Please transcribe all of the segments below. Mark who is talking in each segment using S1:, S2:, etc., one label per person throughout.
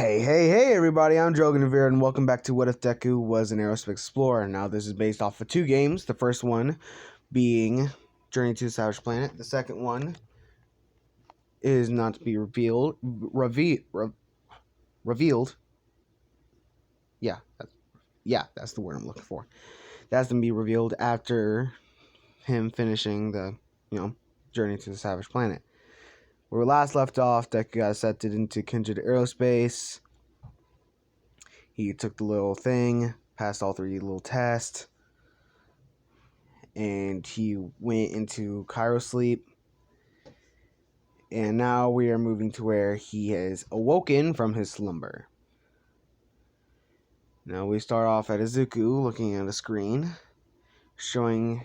S1: Hey everybody, I'm Droganavir and welcome back to What If Deku Was an Aerospace Explorer. Now this is based off of two games, the first one being Journey to the Savage Planet. The second one is not to be revealed. That's the word I'm looking for. That's to be revealed after him finishing the, Journey to the Savage Planet. Where we last left off, Deku got accepted into Kindred Aerospace. He took the little thing, passed all three little tests, and he went into Cairo sleep. And now we are moving to where he has awoken from his slumber. Now we start off at Izuku looking at a screen showing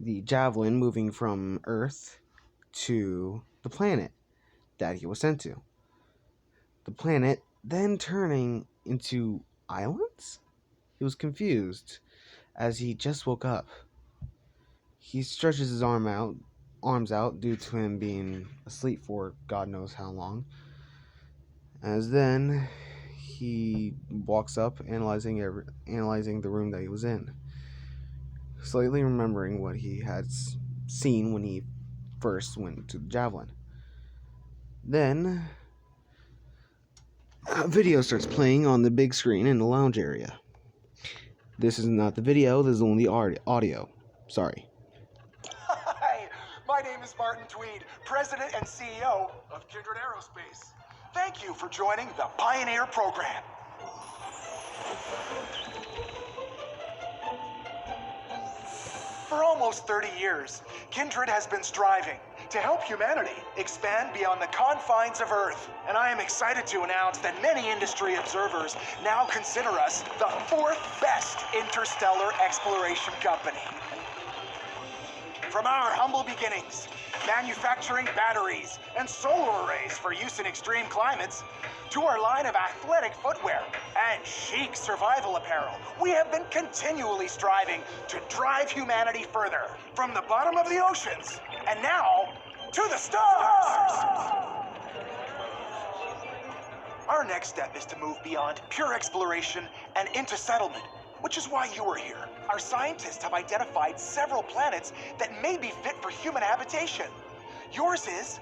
S1: the javelin moving from Earth to the planet that he was sent to. The planet then turning into islands? He was confused as he just woke up. He stretches his arms out due to him being asleep for God knows how long. As then he walks up, analyzing the room that he was in, slightly remembering what he had seen when he first went to the javelin. Then a video starts playing on the big screen in the lounge area. This is not the video, this is only audio. Sorry.
S2: Hi, my name is Martin Tweed, President and CEO of Kindred Aerospace. Thank you for joining the Pioneer Program. For almost 30 years, Kindred has been striving to help humanity expand beyond the confines of Earth. And I am excited to announce that many industry observers now consider us the fourth best interstellar exploration company. From our humble beginnings, manufacturing batteries and solar arrays for use in extreme climates, to our line of athletic footwear and chic survival apparel, we have been continually striving to drive humanity further, from the bottom of the oceans, and now, to the stars! Our next step is to move beyond pure exploration and into settlement, which is why you are here. Our scientists have identified several planets that may be fit for human habitation. Yours is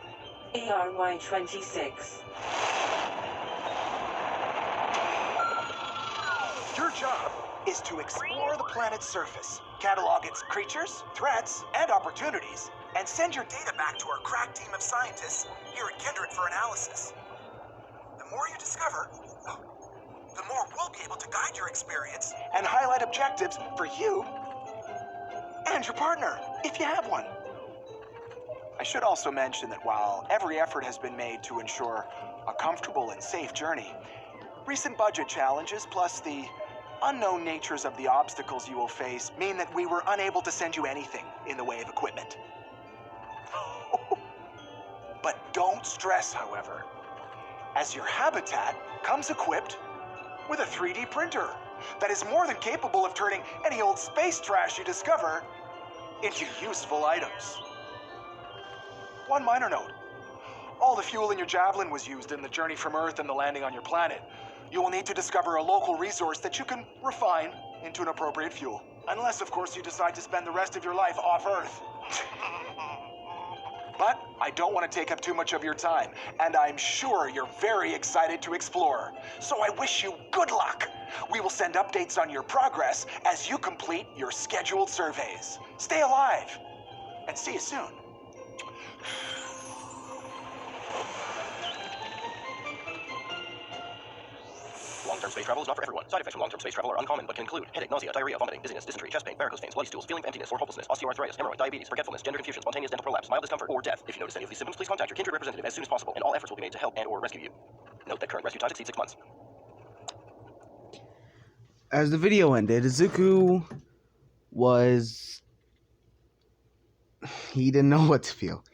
S3: ARY-26.
S2: Your job is to explore the planet's surface, catalog its creatures, threats, and opportunities, and send your data back to our crack team of scientists here at Kindred for analysis. The more you discover, the more we'll be able to guide your experience and highlight objectives for you and your partner, if you have one. I should also mention that while every effort has been made to ensure a comfortable and safe journey, recent budget challenges plus the unknown natures of the obstacles you will face mean that we were unable to send you anything in the way of equipment. But don't stress, however, as your habitat comes equipped with a 3D printer that is more than capable of turning any old space trash you discover into useful items. One minor note. All the fuel in your javelin was used in the journey from Earth and the landing on your planet. You will need to discover a local resource that you can refine into an appropriate fuel. Unless, of course, you decide to spend the rest of your life off Earth. But I don't want to take up too much of your time, and I'm sure you're very excited to explore. So I wish you good luck. We will send updates on your progress as you complete your scheduled surveys. Stay alive, and see you soon.
S4: Long-term space travel is not for everyone. Side effects from long-term space travel are uncommon, but can include headache, nausea, diarrhea, vomiting, dizziness, dysentery, chest pain, varicose veins, bloody stools, feeling of emptiness or hopelessness, osteoarthritis, hemorrhoid, diabetes, forgetfulness, gender confusion, spontaneous dental prolapse, mild discomfort, or death. If you notice any of these symptoms, please contact your Kindred representative as soon as possible, and all efforts will be made to help and/or rescue you. Note that current rescue times exceed 6 months.
S1: As the video ended, Izuku he didn't know what to feel.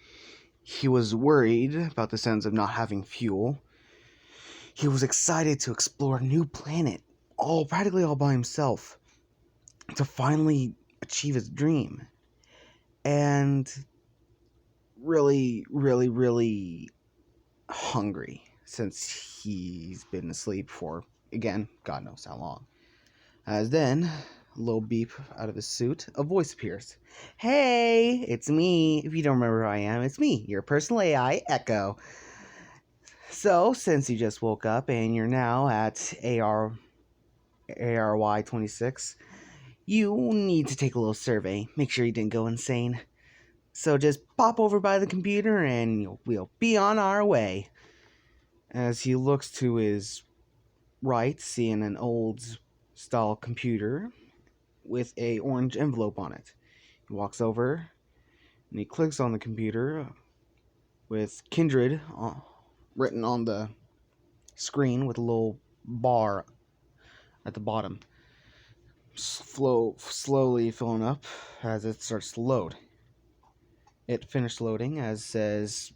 S1: He was worried about the sense of not having fuel. He was excited to explore a new planet, practically all by himself, to finally achieve his dream. And really, really, really hungry. since he's been asleep for, again, God knows how long. As then, a little beep out of his suit, a voice appears. Hey, it's me. If you don't remember who I am, it's me, your personal AI, Echo. So, since you just woke up and you're now at ARY 26, you need to take a little survey. Make sure you didn't go insane. So just pop over by the computer and we'll be on our way. As he looks to his right, seeing an old style computer with a orange envelope on it. He walks over and he clicks on the computer with Kindred written on the screen with a little bar at the bottom. Slowly filling up as it starts to load. It finished loading as says,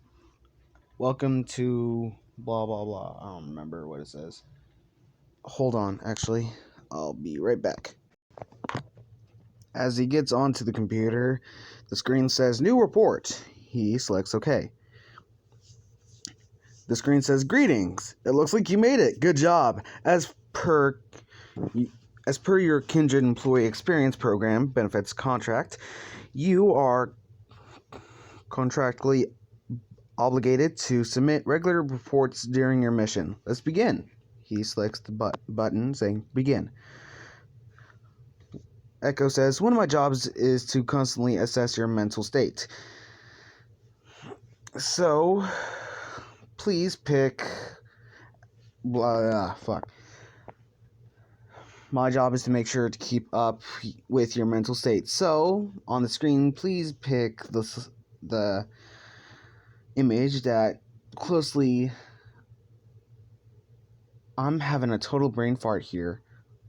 S1: welcome to blah blah blah. I don't remember what it says. Hold on, actually. I'll be right back. As he gets onto the computer, the screen says new report. He selects OK. The screen says greetings. It looks like you made it. Good job. As per your Kindred Employee Experience Program benefits contract, you are contractually obligated to submit regular reports during your mission. Let's begin. He selects the button saying begin. Echo says, one of my jobs is to constantly assess your mental state. So, please pick fuck. My job is to make sure to keep up with your mental state. So, on the screen, please pick the image that closely... I'm having a total brain fart here.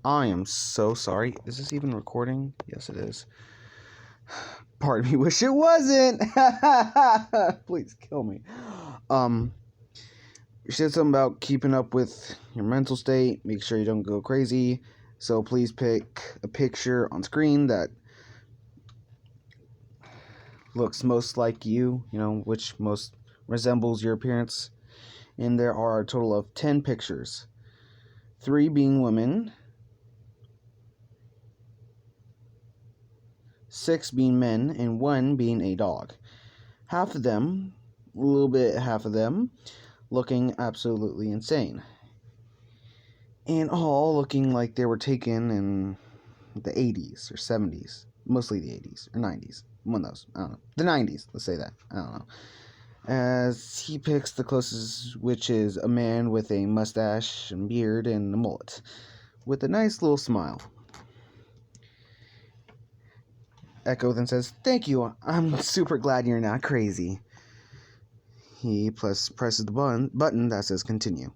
S1: I am so sorry. Is this even recording? Yes, it is. Pardon me. Wish it wasn't. Please kill me. You said something about keeping up with your mental state. Make sure you don't go crazy. So please pick a picture on screen that looks most like you. You know, which most resembles your appearance. And there are a total of 10 pictures. 3 being women, 6 being men, and 1 being a dog. Half of them, half of them, looking absolutely insane. And all looking like they were taken in the 80s or 70s. Mostly the 80s or 90s. One of those. I don't know. The 90s, let's say that. I don't know. As he picks the closest, which is a man with a mustache and beard and a mullet, with a nice little smile. Echo then says, thank you, I'm super glad you're not crazy. He presses the button that says continue.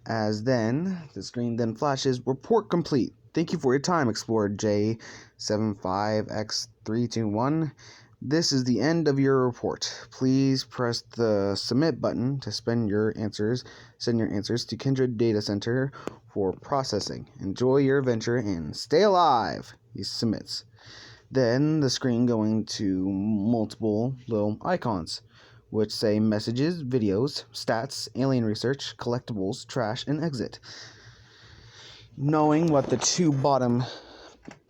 S1: As then, the screen then flashes, report complete. Thank you for your time, Explorer J75X321. This is the end of your report. Please press the submit button to send your answers to Kindred Data Center for processing. Enjoy your adventure and stay alive. He submits. Then the screen going to multiple little icons, which say messages, videos, stats, alien research, collectibles, trash, and exit. Knowing what the 2 bottom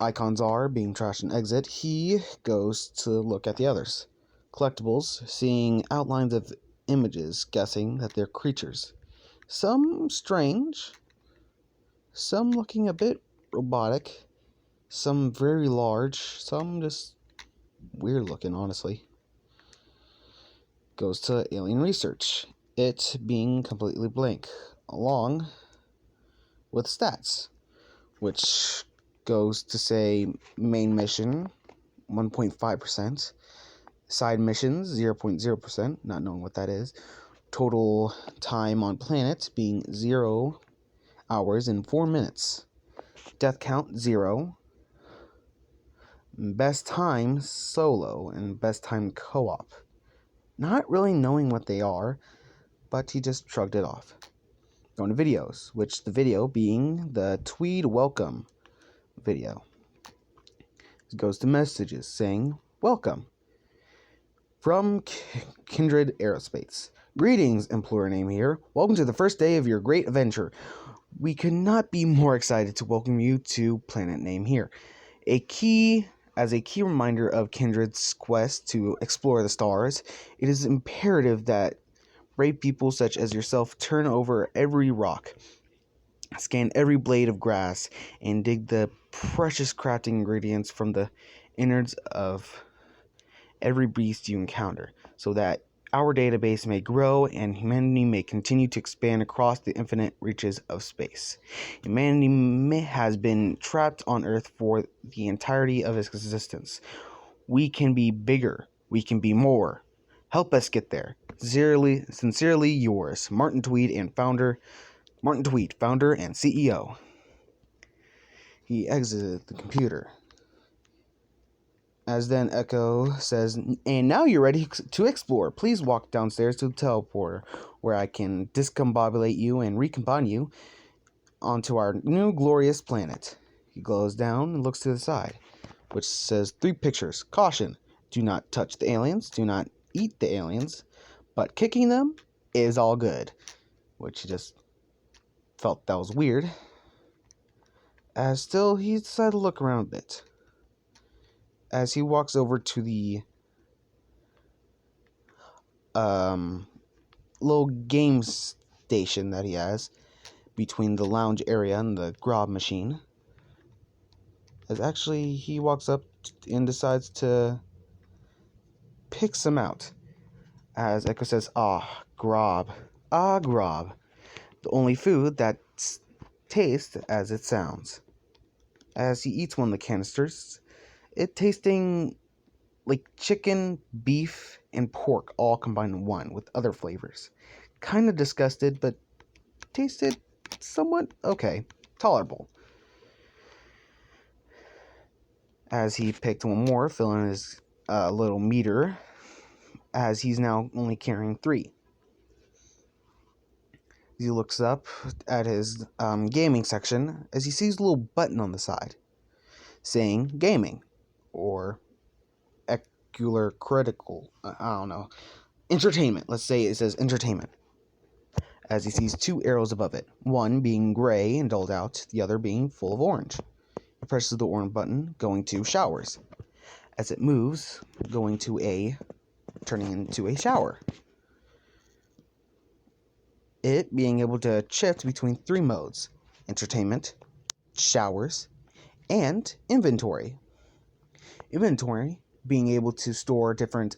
S1: icons are, being trash and exit, he goes to look at the others. Collectibles, seeing outlines of images, guessing that they're creatures. Some strange, some looking a bit robotic, some very large, some just weird looking, honestly. Goes to alien research, it being completely blank, along with stats, which goes to say main mission 1.5%, side missions 0.0%, not knowing what that is, total time on planet being 0 hours and 4 minutes, death count 0, best time solo, and best time co-op. Not really knowing what they are, but he just shrugged it off. Going to videos, which the video being the Tweed Welcome video. It goes to messages saying, welcome. from Kindred Aerospace. Greetings, Employer Name here. Welcome to the first day of your great adventure. We could not be more excited to welcome you to Planet Name here. As a key reminder of Kindred's quest to explore the stars, it is imperative that brave people such as yourself turn over every rock, scan every blade of grass, and dig the precious crafting ingredients from the innards of every beast you encounter, so that our database may grow and humanity may continue to expand across the infinite reaches of space. Humanity has been trapped on Earth for the entirety of its existence. We can be bigger. We can be more. Help us get there. Sincerely yours, Martin Tweed, founder and CEO. He exited the computer. As then Echo says, and now you're ready to explore. Please walk downstairs to the teleporter, where I can discombobulate you and recombine you onto our new glorious planet. He goes down and looks to the side, which says 3 pictures. Caution, do not touch the aliens, do not eat the aliens, but kicking them is all good. Which he just felt that was weird. As still, he decided to look around a bit. As he walks over to the little game station that he has between the lounge area and the grab machine, as actually he walks up and decides to pick some out. As Echo says, grab, grab, the only food that tastes as it sounds. As he eats one of the canisters, it tasting like chicken, beef, and pork all combined in one with other flavors. Kind of disgusted, but tasted somewhat okay, tolerable. As he picked one more, filling his little meter, as he's now only carrying 3. He looks up at his gaming section as he sees a little button on the side saying gaming or critical, I don't know, entertainment. Let's say it says entertainment. As he sees 2 arrows above it, one being gray and dulled out, the other being full of orange. He presses the orange button, going to showers. As it moves, turning into a shower. It being able to shift between 3 modes: entertainment, showers, and inventory. Inventory being able to store different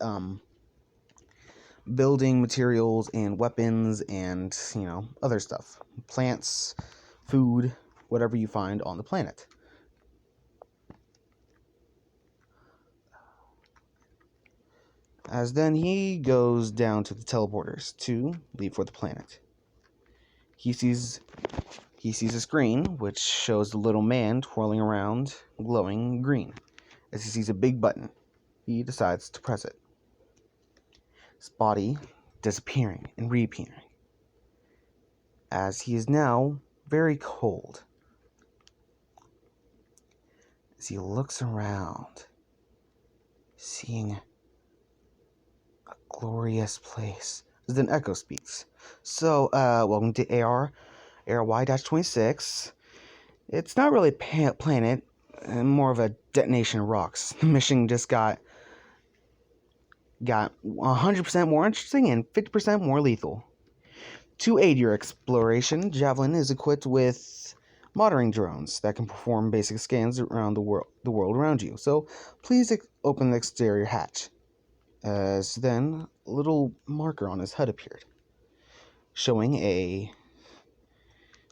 S1: building materials and weapons and, other stuff. Plants, food, whatever you find on the planet. As then he goes down to the teleporters to leave for the planet. He sees a screen which shows the little man twirling around, glowing green. As he sees a big button, he decides to press it. His body disappearing and reappearing, as he is now very cold. As he looks around, seeing a glorious place. As then Echo speaks. So, welcome to ARY-26. It's not really a planet, more of a detonation of rocks. The mission just got 100% more interesting and 50% more lethal. To aid your exploration, Javelin is equipped with monitoring drones that can perform basic scans around the world around you. So please open the exterior hatch. As then a little marker on his HUD appeared, showing a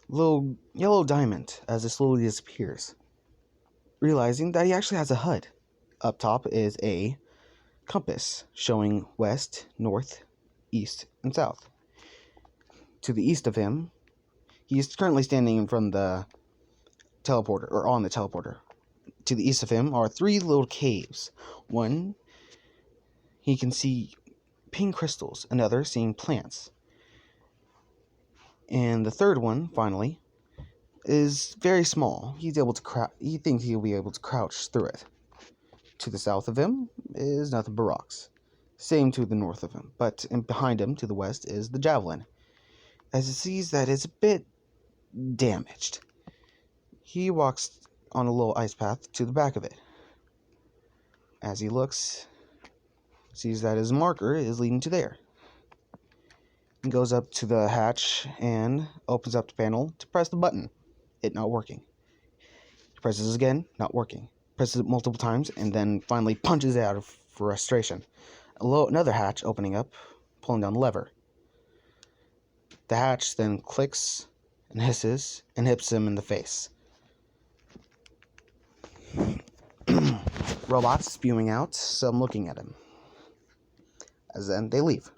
S1: little yellow diamond as it slowly disappears. Realizing that he actually has a HUD. Up top is a compass showing west, north, east, and south. To the east of him, he is currently standing in front of the teleporter, or on the teleporter. To the east of him are 3 little caves. One, he can see pink crystals, another seeing plants. And the third one, finally, is very small. He thinks he'll be able to crouch through it. To the south of him is nothing but rocks. same to the north of him, but behind him to the west is the javelin. As he sees that it's a bit damaged, he walks on a little ice path to the back of it. As he looks, sees that his marker is leading to there. He goes up to the hatch and opens up the panel to press the button. It not working. He presses it again, not working. Presses it multiple times and then finally punches it out of frustration. Another hatch opening up, pulling down the lever. The hatch then clicks and hisses and hits him in the face. Robots spewing out some looking at him. As then they leave.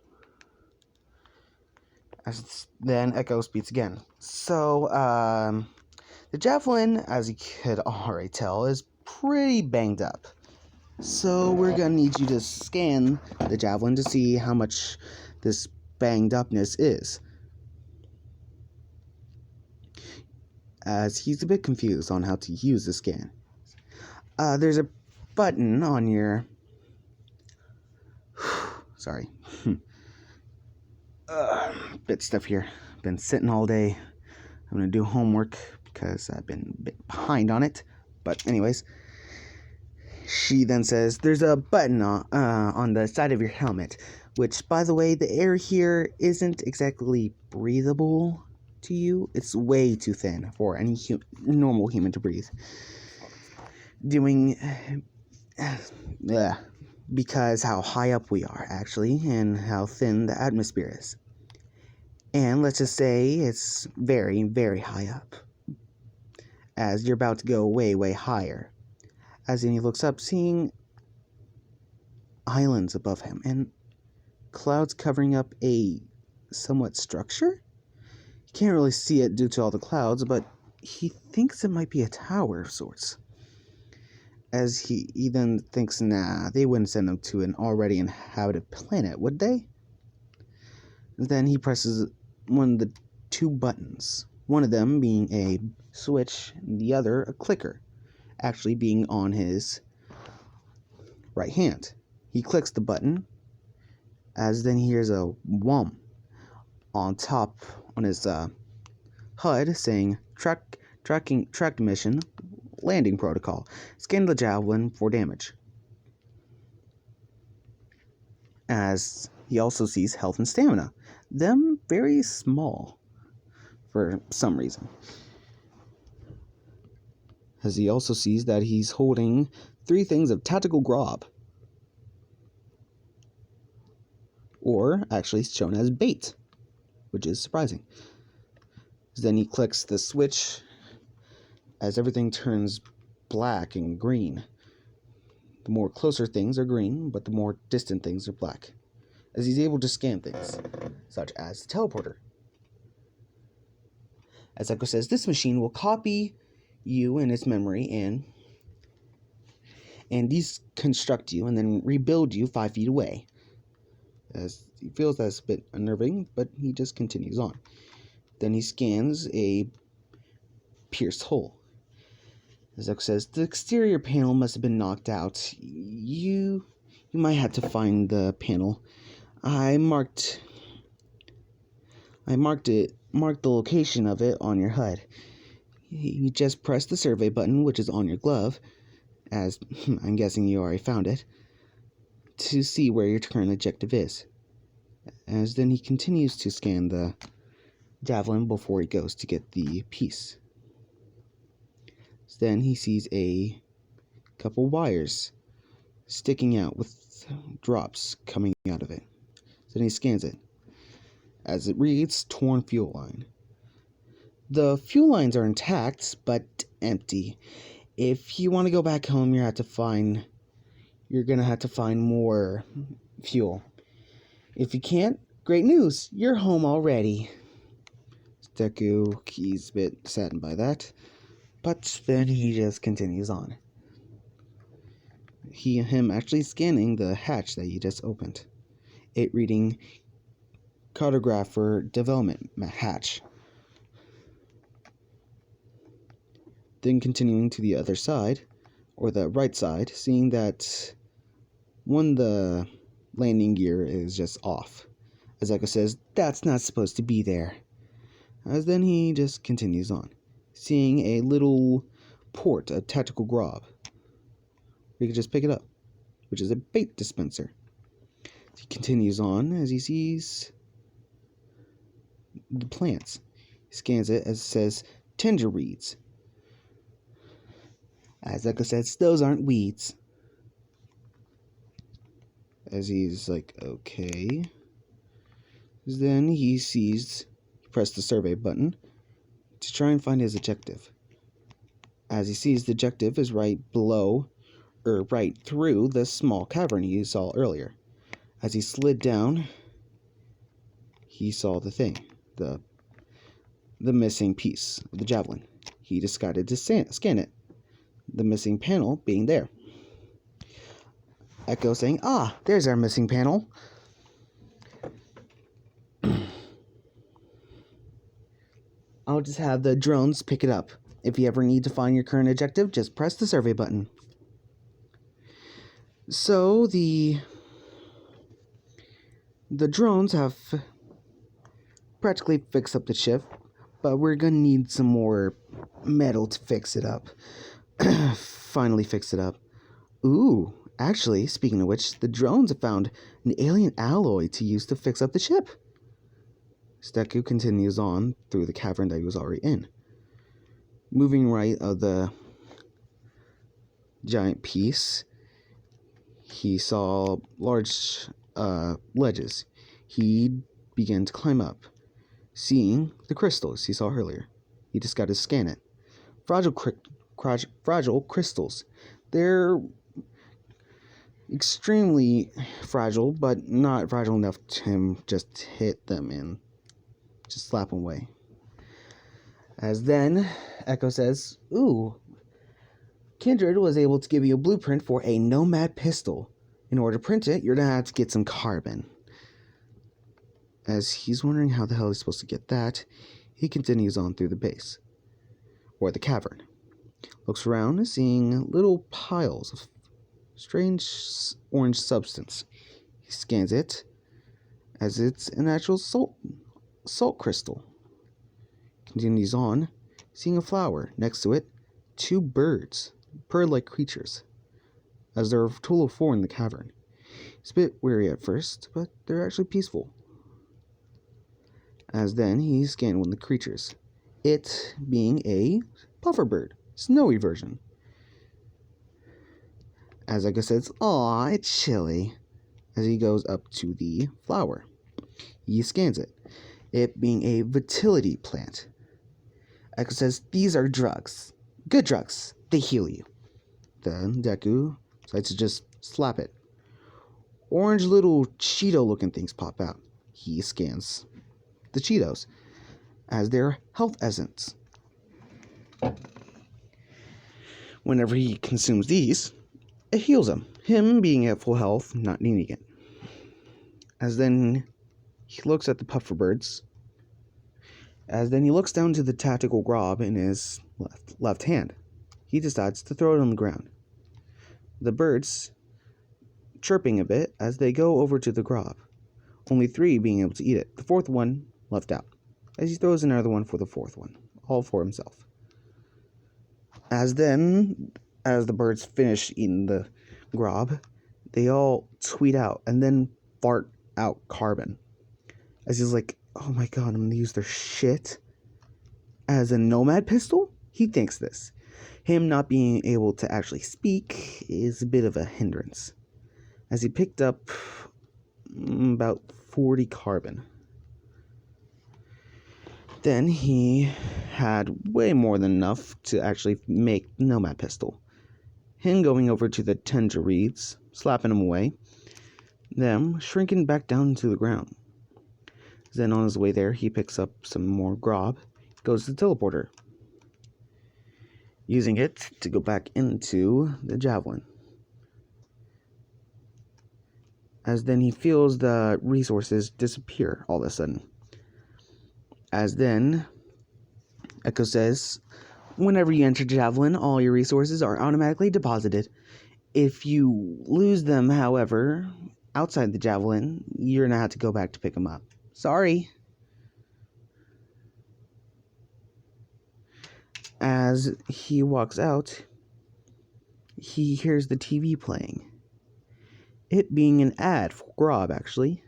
S1: Then Echo speaks again. So, the javelin, as you could already tell, is pretty banged up. So we're gonna need you to scan the javelin to see how much this banged upness is. As he's a bit confused on how to use the scan. There's a button on your... Sorry. Bit stuff here. Been sitting all day. I'm gonna do homework because I've been a bit behind on it. But anyways, she then says there's a button on the side of your helmet, which, by the way, the air here isn't exactly breathable to you. It's way too thin for any normal human to breathe. Because how high up we are, actually, and how thin the atmosphere is. And let's just say it's very, very high up, as you're about to go way, way higher. As then he looks up, seeing islands above him, and clouds covering up a somewhat structure? He can't really see it due to all the clouds, but he thinks it might be a tower of sorts. As he then thinks, nah, they wouldn't send them to an already inhabited planet, would they? Then he presses one of the two buttons, one of them being a switch, and the other a clicker, actually being on his right hand. He clicks the button, as then he hears a whum on top on his HUD saying track mission landing protocol. Scan the javelin for damage. As he also sees health and stamina, them very small for some reason. As he also sees that he's holding 3 things of tactical grab, or actually shown as bait, which is surprising. Then he clicks the switch as everything turns black and green. The more closer things are green, but the more distant things are black, as he's able to scan things, such as the teleporter. As Echo says, this machine will copy you in its memory and deconstruct you and then rebuild you 5 feet away. As he feels that's a bit unnerving, but he just continues on. Then he scans a pierced hole. As Echo says, the exterior panel must have been knocked out. You might have to find the panel. I marked the location of it on your HUD. You just press the survey button, which is on your glove, as I'm guessing you already found it, to see where your current objective is. As then he continues to scan the javelin before he goes to get the piece. Then he sees a couple wires sticking out with drops coming out of it. Then he scans it, as it reads torn fuel line. The fuel lines are intact, but empty. If you want to go back home, you're gonna have to find more fuel. If you can't, great news, you're home already. Deku, he's a bit saddened by that, but then he just continues on. Him actually scanning the hatch that he just opened. It reading cartographer development hatch. Then continuing to the other side, or the right side, seeing that one of the landing gear is just off. As Echo says, that's not supposed to be there. As then he just continues on, seeing a little port, a tactical grab. We could just pick it up, which is a bait dispenser. He continues on as he sees the plants. He scans it as it says tender reeds. As Echo says, those aren't weeds. As he's like, okay. Then he pressed the survey button to try and find his objective. As he sees the objective is right below, or right through the small cavern he saw earlier. As he slid down, he saw the thing, the missing piece of the javelin. He decided to scan it, the missing panel being there. Echo saying, there's our missing panel. I'll just have the drones pick it up. If you ever need to find your current objective, just press the survey button. So the drones have practically fixed up the ship, but we're gonna need some more metal to fix it up. Finally fix it up. Ooh, actually, speaking of which, the drones have found an alien alloy to use to fix up the ship. Deku continues on through the cavern that he was already in. Moving right of the giant piece, he saw large ledges. He began to climb up, seeing the crystals he saw earlier. He just got to scan it. Fragile crystals. They're extremely fragile, but not fragile enough to him just hit them and just slap them away. As then, Echo says, ooh, Kindred was able to give you a blueprint for a Nomad pistol. In order to print it, you're going to have to get some carbon. As he's wondering how the hell he's supposed to get that, he continues on through the base, or the cavern. Looks around, seeing little piles of strange orange substance. He scans it, as it's an actual salt crystal. Continues on, seeing a flower. Next to it, two birds, bird-like creatures, as there are a total of 4 in the cavern. He's a bit weary at first, but they're actually peaceful. As then he scanned one of the creatures, it being a puffer bird, snowy version. As Echo says, aw, it's chilly. As he goes up to the flower, he scans it, it being a vitality plant. Echo says, these are drugs. Good drugs. They heal you. Then Deku decides to just slap it. Orange little Cheeto-looking things pop out. He scans the Cheetos as their health essence. Whenever he consumes these, it heals him being at full health, not needing it. As then he looks at the puffer birds. As then he looks down to the tactical grab in his left hand. He decides to throw it on the ground. The birds chirping a bit as they go over to the grab. Only 3 being able to eat it. The 4th one left out. As he throws another one for the 4th one. All for himself. As the birds finish eating the grab, they all tweet out and then fart out carbon. As he's like, oh my god, I'm gonna use their shit as a Nomad pistol? He thinks this. Him not being able to actually speak is a bit of a hindrance. As he picked up about 40 carbon. Then he had way more than enough to actually make the Nomad pistol. Him going over to the tender reeds, slapping them away, them shrinking back down to the ground. Then on his way there, he picks up some more grab, goes to the teleporter, using it to go back into the javelin. As then he feels the resources disappear all of a sudden. As then, Echo says, whenever you enter javelin, all your resources are automatically deposited. If you lose them, however, outside the javelin, you're gonna have to go back to pick him up. Sorry. As he walks out, he hears the TV playing. It being an ad for Grob, actually.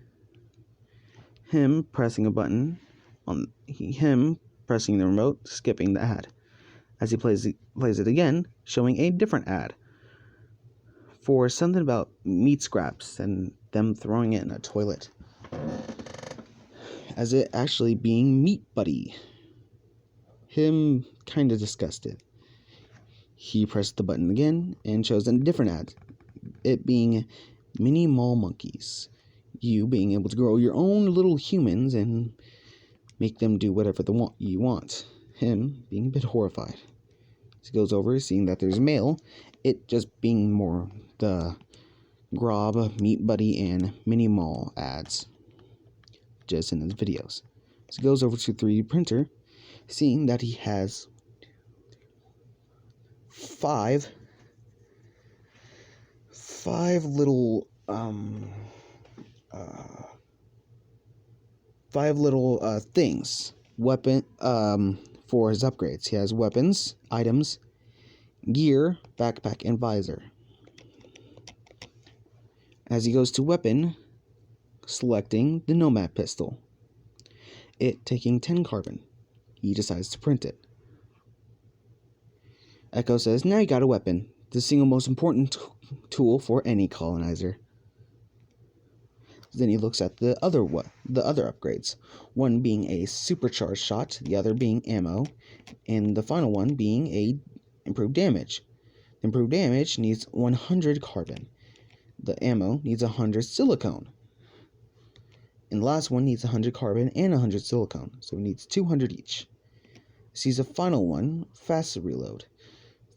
S1: Him pressing a button him pressing the remote, skipping the ad. As he plays it again, showing a different ad for something about meat scraps and them throwing it in a toilet. As it actually being Meat Buddy. Him kind of disgusted. He pressed the button again and chose a different ad. It being Mini Mall Monkeys. You being able to grow your own little humans and make them do whatever you want. Him being a bit horrified. As he goes over, seeing that there's mail, it just being more the Grob, Meat Buddy, and Mini Mall ads. Just in his videos. As he goes over to 3D printer, seeing that he has five little things for his upgrades. He has weapons, items, gear, backpack, and visor. As he goes to weapon, selecting the Nomad pistol, it taking 10 carbon. He decides to print it. Echo says, now you got a weapon, the single most important tool for any colonizer. Then he looks at the other upgrades, one being a supercharged shot, the other being ammo, and the final one being a improved damage. Improved damage needs 100 carbon. The ammo needs 100 silicone. And the last one needs 100 carbon and 100 silicone, so it needs 200 each. Sees a final one, faster reload.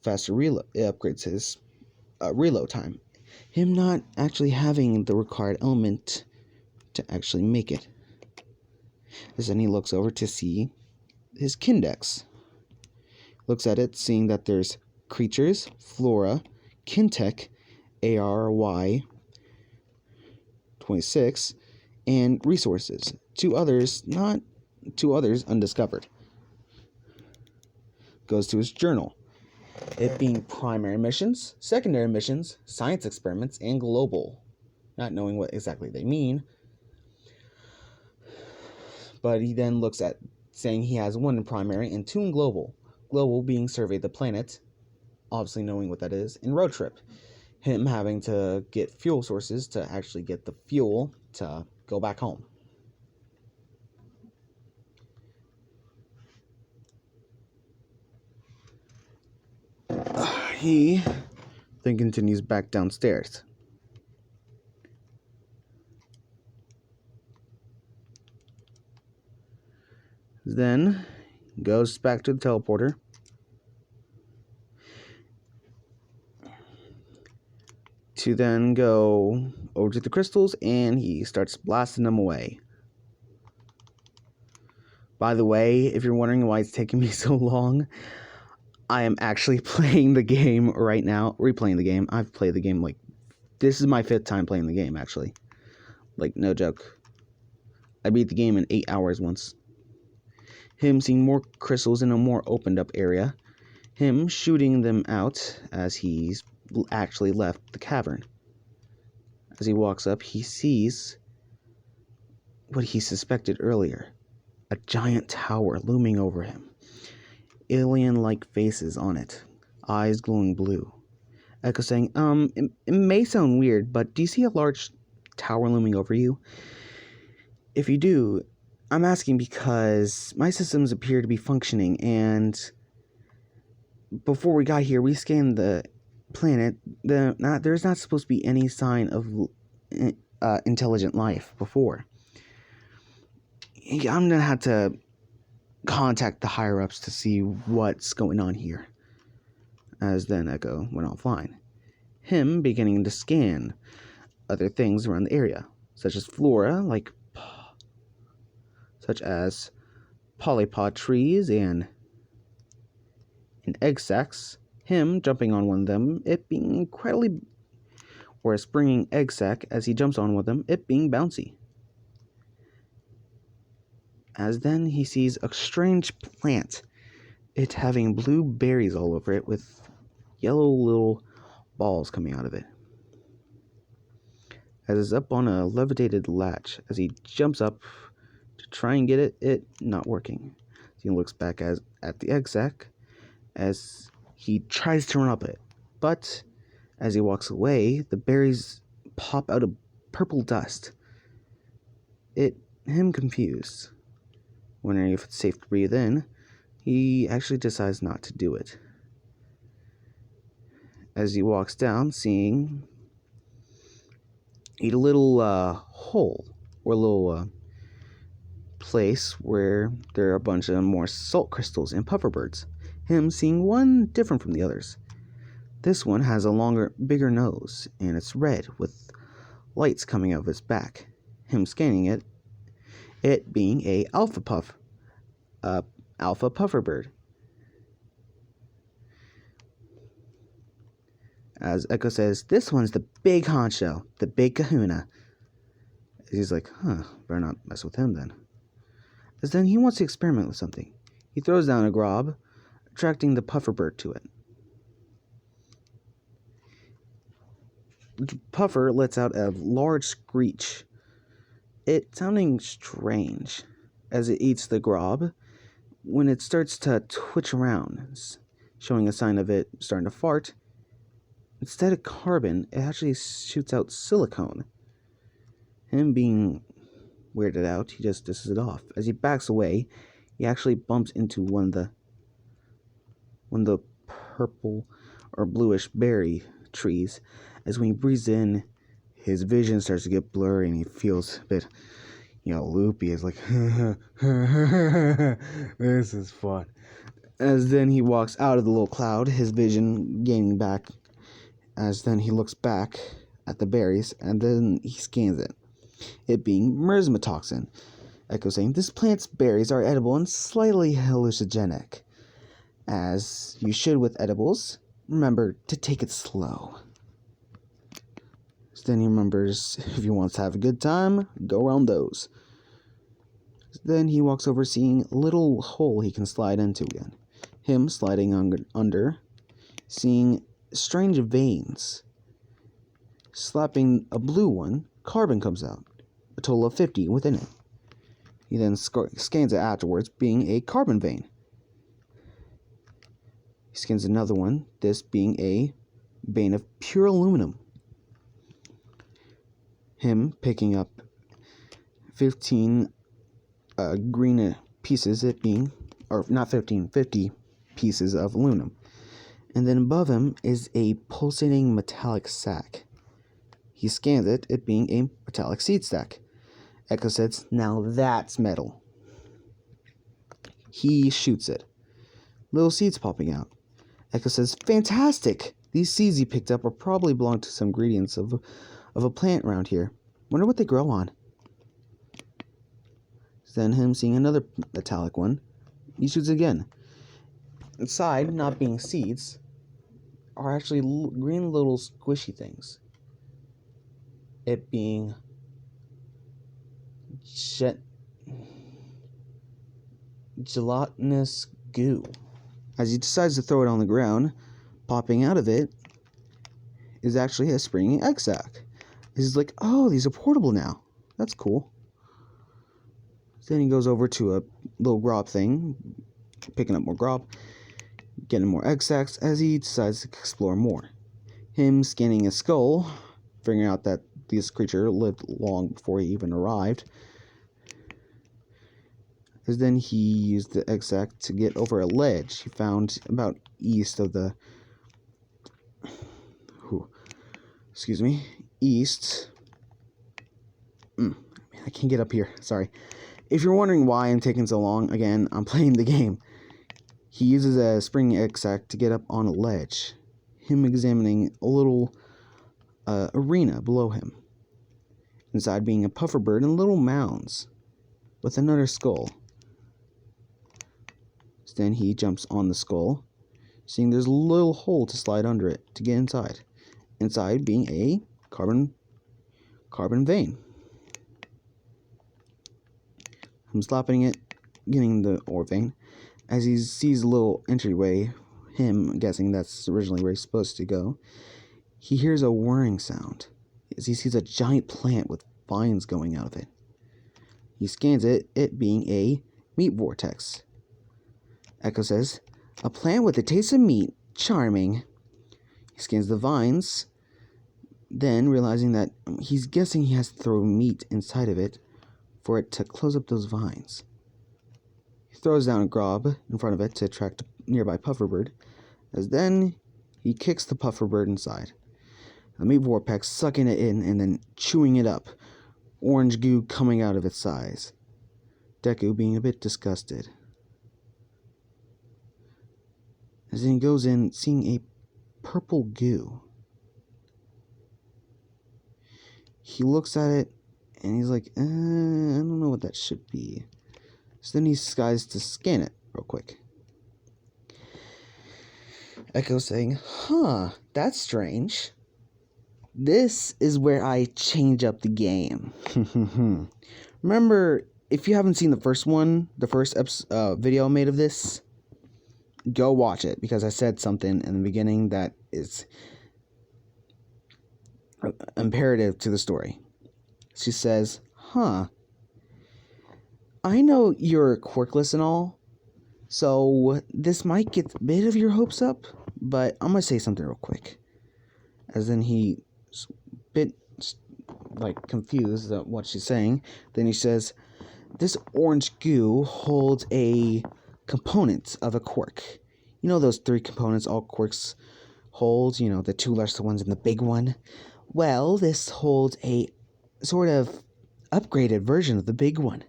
S1: Faster reload, it upgrades his reload time. Him not actually having the required element to actually make it. As then he looks over to see his Kindex. Looks at it, seeing that there's creatures, flora, Kintech, ARY 26, and resources. Two others undiscovered. Goes to his journal. It being primary missions, secondary missions, science experiments, and global. Not knowing what exactly they mean. But he then looks at saying he has one in primary and two in global. Global being survey the planet, obviously knowing what that is, and road trip. Him having to get fuel sources to actually get the fuel to go back home. He then continues back downstairs. Then goes back to the teleporter. To then go over to the crystals, and he starts blasting them away. By the way, if you're wondering why it's taking me so long, I am actually playing the game right now, replaying the game. I've played the game this is my 5th time playing the game, actually. No joke. I beat the game in 8 hours once. Him seeing more crystals in a more opened up area. Him shooting them out as he's actually left the cavern. As he walks up, he sees what he suspected earlier. A giant tower looming over him. Alien-like faces on it. Eyes glowing blue. Echo saying, it may sound weird, but do you see a large tower looming over you? If you do, I'm asking because my systems appear to be functioning, and before we got here, we scanned the planet. There's not supposed to be any sign of intelligent life before. I'm gonna have to contact the higher-ups to see what's going on here. As then Echo went offline. Him beginning to scan other things around the area, such as flora, such as polypod trees and egg sacs. Him jumping on one of them, it being incredibly or a springing egg sac as he jumps on with them, it being bouncy. As then he sees a strange plant, it having blue berries all over it with yellow little balls coming out of it. As it's up on a levitated latch, as he jumps up to try and get it not working. He looks back at the egg sac as he tries to run up it, but as he walks away, the berries pop out of purple dust. Him confused. Wondering if it's safe to breathe in, he actually decides not to do it. As he walks down, seeing a little hole, or a little place where there are a bunch of more salt crystals and pufferbirds. Him seeing one different from the others. This one has a longer, bigger nose, and it's red with lights coming out of its back. Him scanning it being a alpha pufferbird. As Echo says, this one's the big honcho, the big kahuna. He's like, better not mess with him then. As then he wants to experiment with something. He throws down a grob, attracting the pufferbird to it. The puffer lets out a large screech, it sounding strange as it eats the grob. When it starts to twitch around, showing a sign of it starting to fart, instead of carbon, it actually shoots out silicone. Him being weirded out, he just disses it off. As he backs away, he actually bumps into one of the purple or bluish berry trees. As when he breathes in, his vision starts to get blurry and he feels a bit, loopy. It's like, this is fun. As then he walks out of the little cloud, his vision gaining back. As then he looks back at the berries and then he scans it being merismatoxin. Echo saying, this plant's berries are edible and slightly hallucinogenic. As you should with edibles, remember to take it slow. So then he remembers if he wants to have a good time, go around those. Then he walks over seeing a little hole he can slide into again. Him sliding under, seeing strange veins. Slapping a blue one, carbon comes out, a total of 50 within it. He then scans it afterwards, being a carbon vein. He scans another one, this being a vein of pure aluminum. Him picking up 15 green pieces, it being, or not 15, 50 pieces of aluminum. And then above him is a pulsating metallic sac. He scans it, it being a metallic seed sac. Echo says, now that's metal. He shoots it. Little seeds popping out. Echo says, fantastic! These seeds he picked up are probably belong to some ingredients of a plant around here. Wonder what they grow on. Then him seeing another metallic one, he shoots again. Inside, not being seeds, are actually green little squishy things. It being gelatinous goo. As he decides to throw it on the ground, popping out of it is actually a springing egg sac. He's like, oh, these are portable now. That's cool. Then he goes over to a little grob thing, picking up more grob, getting more egg sacs as he decides to explore more. Him scanning his skull, figuring out that this creature lived long before he even arrived. As then he used the egg sac to get over a ledge he found about east of the... East... Man, I can't get up here. Sorry. If you're wondering why I'm taking so long, again, I'm playing the game. He uses a spring egg sac to get up on a ledge. Him examining a little arena below him. Inside being a pufferbird and little mounds with another skull. Then he jumps on the skull, seeing there's a little hole to slide under it to get inside. Inside being a carbon vein. I'm slapping it, getting the ore vein. As he sees a little entryway, him guessing that's originally where he's supposed to go, he hears a whirring sound as he sees a giant plant with vines going out of it. He scans it, it being a meat vortex. Echo says, "A plant with a taste of meat. Charming." He scans the vines, then realizing that he's guessing he has to throw meat inside of it for it to close up those vines. He throws down a grub in front of it to attract a nearby pufferbird, as then he kicks the pufferbird inside. The meat vortex sucking it in and then chewing it up, orange goo coming out of its eyes. Deku being a bit disgusted. As then he goes in, seeing a purple goo. He looks at it, and he's like, I don't know what that should be. So then he decides to scan it real quick. Echo saying, that's strange. This is where I change up the game. Remember, if you haven't seen the first one, the first video I made of this, go watch it, because I said something in the beginning that is imperative to the story. She says, I know you're quirkless and all, so this might get a bit of your hopes up, but I'm gonna say something real quick. As then he bit confused at what she's saying. Then he says, this orange goo holds a component of a quirk. You know those 3 components all quirks hold, the 2 lesser ones and the big one? Well, this holds a sort of upgraded version of the big one.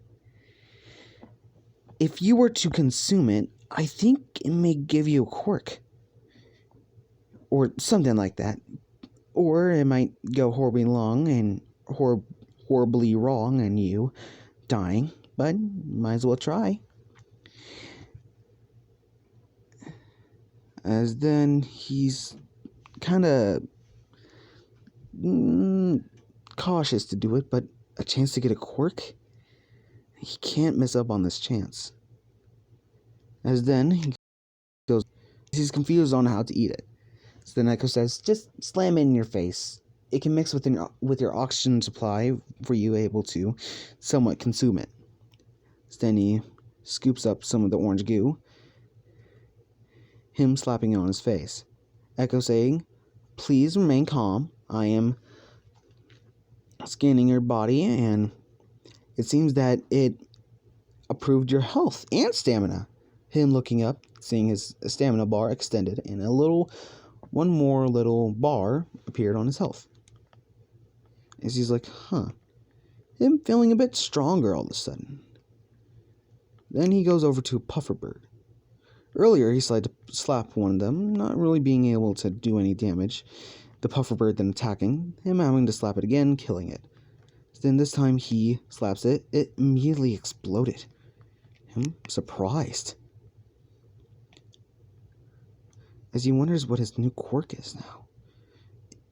S1: If you were to consume it, I think it may give you a quirk. Or something like that. Or it might go horribly wrong and horribly wrong and you dying, but might as well try. As then he's kind of cautious to do it, but a chance to get a quirk? He can't miss up on this chance. As then he goes, he's confused on how to eat it. So then Echo says, just slam it in your face. It can mix with your oxygen supply for you able to somewhat consume it. So then he scoops up some of the orange goo, him slapping it on his face. Echo saying, please remain calm. I am scanning your body, and it seems that it approved your health and stamina. Him looking up, seeing his stamina bar extended, and one more little bar appeared on his health. As he's like, him feeling a bit stronger all of a sudden. Then he goes over to a pufferbird. Earlier, he decided to slap one of them, not really being able to do any damage. The pufferbird then attacking, him having to slap it again, killing it. Then this time he slaps it, it immediately exploded. Him surprised. As he wonders what his new quirk is now.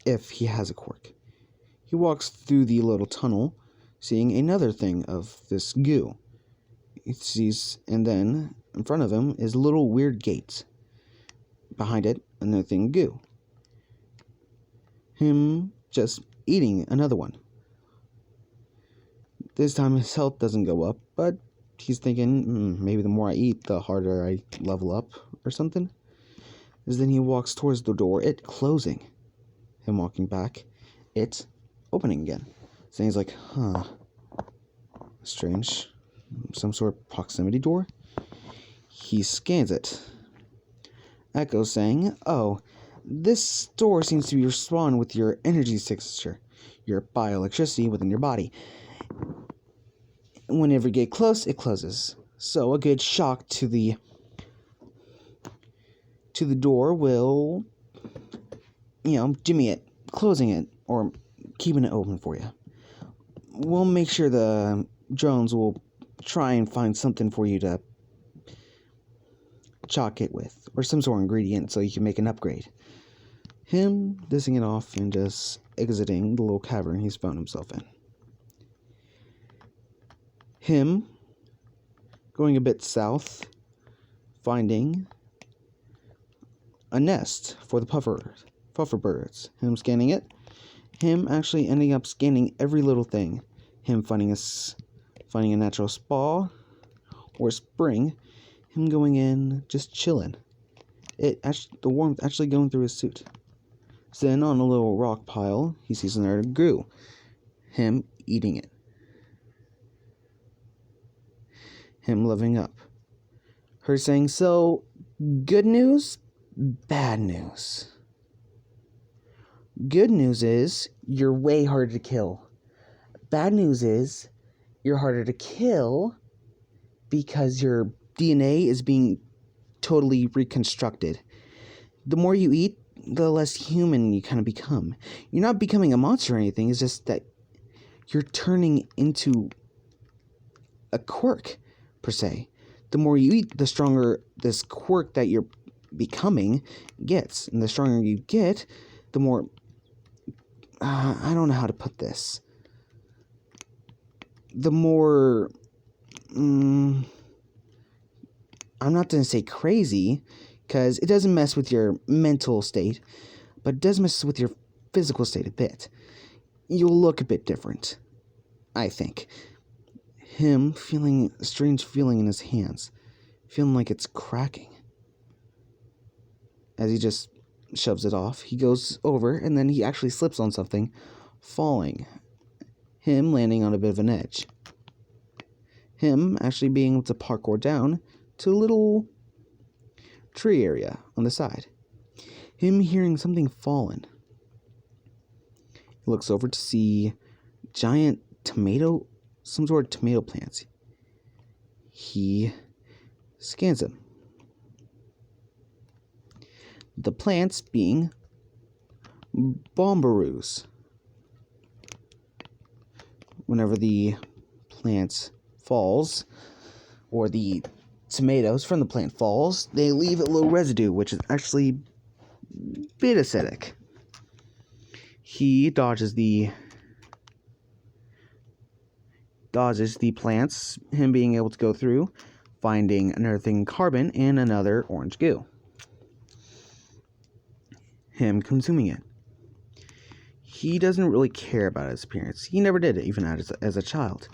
S1: If he has a quirk. He walks through the little tunnel, seeing another thing of this goo. He sees, and then in front of him is a little weird gate. Behind it, another thing of goo. Him just eating another one. This time his health doesn't go up, but he's thinking, maybe the more I eat, the harder I level up, or something. As then he walks towards the door, it closing. Him walking back, it opening again. So he's like, strange. Some sort of proximity door? He scans it. Echo saying, this door seems to be responding with your energy signature, your bioelectricity within your body. Whenever you get close, it closes. So a good shock to the door will, jimmy it, closing it, or keeping it open for you. We'll make sure the drones will try and find something for you to chock it with, or some sort of ingredient so you can make an upgrade. Him dissing it off and just exiting the little cavern he's found himself in. Him going a bit south, finding a nest for the puffer birds. Him scanning it. Him actually ending up scanning every little thing. Him finding a natural spa or spring. Him going in, just chilling. The warmth actually going through his suit. Then on a little rock pile, he sees another goo. Him eating it. Him living up. Her saying, so, good news, bad news. Good news is, you're way harder to kill. Bad news is, you're harder to kill because your DNA is being totally reconstructed. The more you eat, the less human you kind of become. You're not becoming a monster or anything, it's just that you're turning into a quirk, per se. The more you eat, the stronger this quirk that you're becoming gets. And the stronger you get, the more... I don't know how to put this. The more... I'm not going to say crazy, because it doesn't mess with your mental state, but it does mess with your physical state a bit. You'll look a bit different, I think. Him feeling a strange feeling in his hands, feeling like it's cracking. As he just shoves it off, he goes over, and then he actually slips on something, falling. Him landing on a bit of an edge. Him actually being able to parkour down to a little tree area on the side. Him hearing something fallen. He looks over to see giant some sort of tomato plants. He scans them. The plants being bombaroos. Whenever the plant falls, or the tomatoes from the plant falls, they leave a little residue, which is actually a bit acidic. He dodges the plants, him being able to go through, finding another thing carbon and another orange goo. Him consuming it. He doesn't really care about his appearance. He never did, even as a child.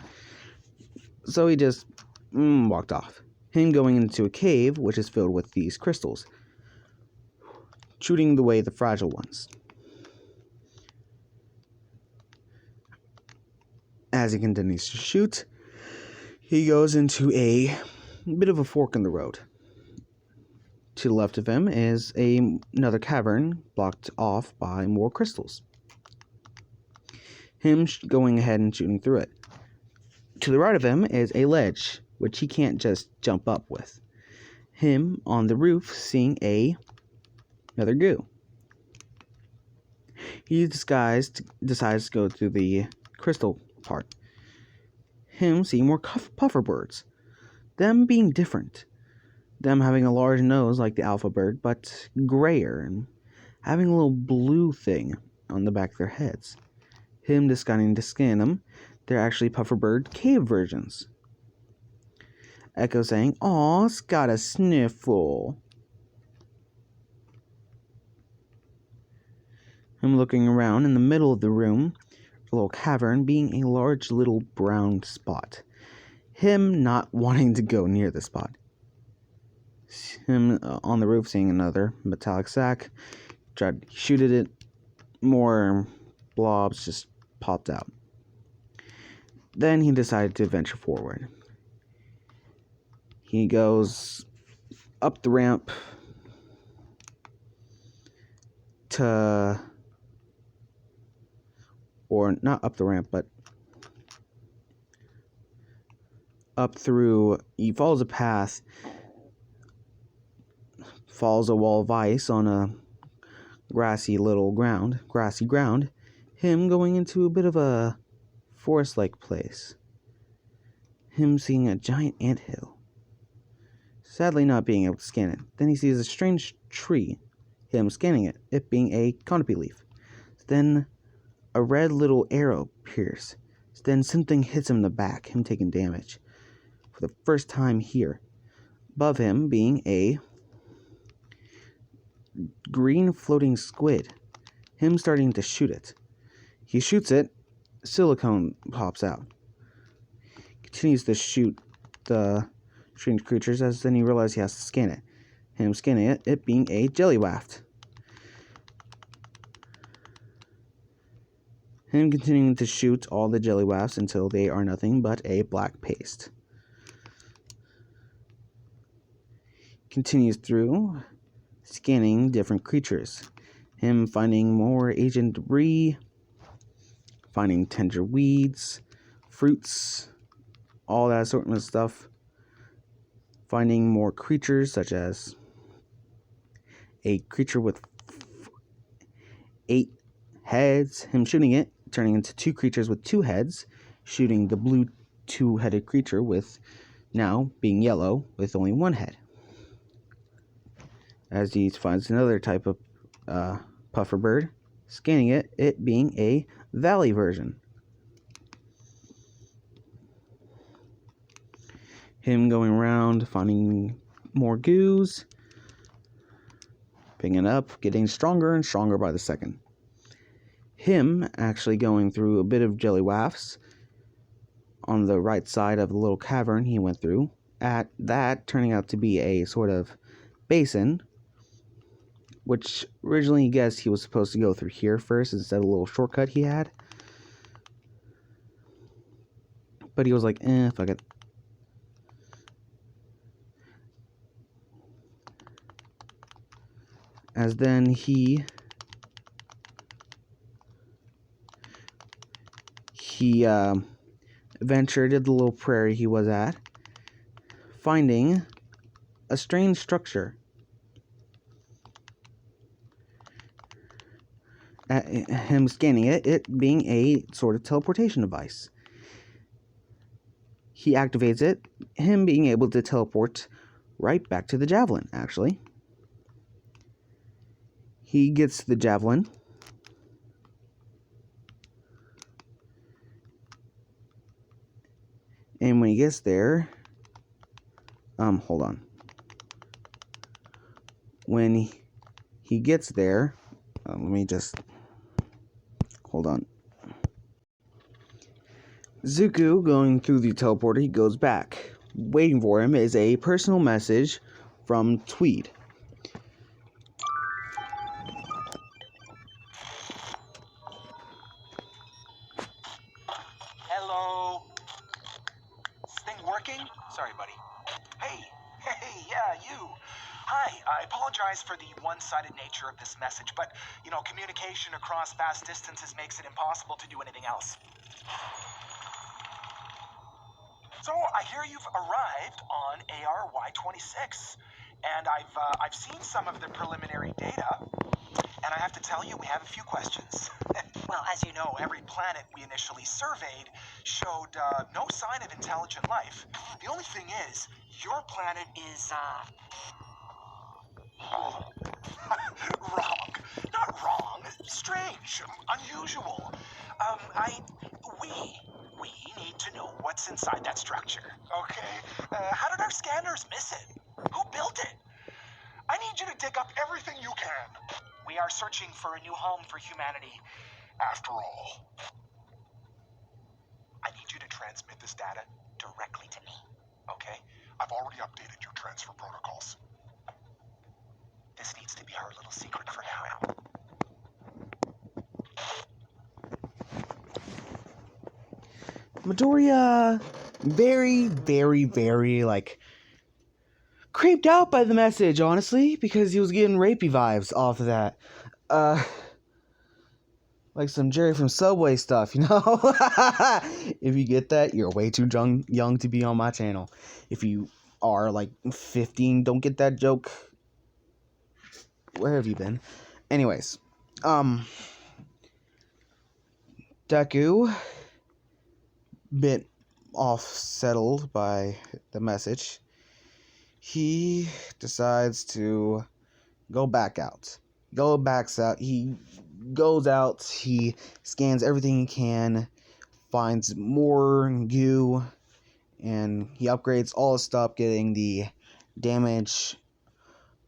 S1: So he just walked off. Him going into a cave, which is filled with these crystals, shooting away the fragile ones. As he continues to shoot, he goes into a bit of a fork in the road. To the left of him is another cavern blocked off by more crystals. Him going ahead and shooting through it. To the right of him is a ledge, which he can't just jump up with. Him on the roof seeing another goo. He decides to go through the crystal part. Him seeing more puffer birds. Them being different. Them having a large nose like the alpha bird, but grayer, and having a little blue thing on the back of their heads. Him deciding to scan them. They're actually puffer bird cave versions. Echo saying, "Aw, it's got a sniffle." Him looking around in the middle of the room, a little cavern being a large little brown spot. Him not wanting to go near the spot. Him on the roof seeing another metallic sack. Tried to shoot at it. More blobs just popped out. Then he decided to venture forward. He goes up the ramp or not up the ramp, but up through, he follows a path, follows a wall of ice on a grassy ground, him going into a bit of a forest-like place. Him seeing a giant anthill. Sadly not being able to scan it. Then he sees a strange tree him scanning it, it being a canopy leaf. Then a red little arrow appears. Then something hits him in the back, him taking damage for the first time here. Above him being a green floating squid, him starting to shoot it. He shoots it, silicone pops out. Continues to shoot the strange creatures, as then he realizes he has to scan it. Him scanning it, it being a jelly waft. Him continuing to shoot all the jelly wafts until they are nothing but a black paste. Continues through, scanning different creatures. Him finding more agent debris, finding tender weeds, fruits, all that sort of stuff. Finding more creatures, such as a creature with 8 heads. Him shooting it, turning into 2 creatures with 2 heads. Shooting the blue 2-headed creature with now being yellow with only 1 head. As he finds another type of puffer bird, scanning it, it being a valley version. Him going around, finding more goos, picking it up, getting stronger and stronger by the second. Him actually going through a bit of jelly wafts on the right side of the little cavern he went through. At that, turning out to be a sort of basin, which originally he guessed he was supposed to go through here first instead of a little shortcut he had. But he was like, fuck it. As then he ventured to the little prairie he was at, finding a strange structure. Him scanning it, it being a sort of teleportation device. He activates it, him being able to teleport right back to the javelin, actually. He gets the javelin. And when he gets there, hold on. When he gets there, let me just, hold on. Zuko going through the teleporter, he goes back. Waiting for him is a personal message from Tweed.
S2: Hello? Is this thing working? Sorry, buddy. Hey, yeah, you. Hi, I apologize for the one-sided nature of this message, but, communication across vast distances makes it impossible to do anything else. So, I hear you've arrived on ARY-26, and I've seen some of the preliminary data, and I have to tell you, we have a few questions. Well, as you know, every planet we initially surveyed showed no sign of intelligent life. The only thing is, your planet is, wrong. Not wrong. Strange. Unusual. We need to know what's inside that structure. Okay. How did our scanners miss it? Who built it? I need you to dig up everything you can. We are searching for a new home for humanity. After all, I need you to transmit this data directly to me, okay? I've already updated your transfer protocols. This needs to be our little secret for now.
S1: Midoriya, very, very, very, creeped out by the message, honestly, because he was getting rapey vibes off of that. Like some Jerry from Subway stuff, If you get that, you're way too young to be on my channel. If you are, 15, don't get that joke. Where have you been? Anyways, Deku, bit off-settled by the message, he decides to go back out. He goes out, he scans everything he can, finds more goo, and he upgrades all his stuff, getting the damage,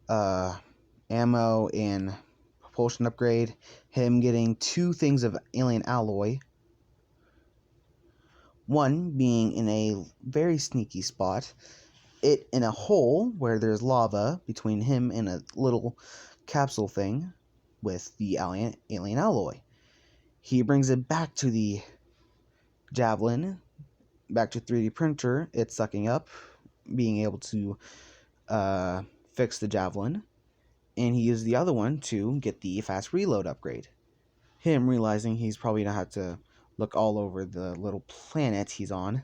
S1: ammo, and propulsion upgrade. Him getting 2 things of alien alloy. One being in a very sneaky spot, it in a hole where there's lava between him and a little capsule thing with the alien alloy. He brings it back to the javelin, back to 3D printer. It's sucking up, being able to fix the javelin, and he used the other one to get the fast reload upgrade. Him realizing he's probably gonna have to look all over the little planet he's on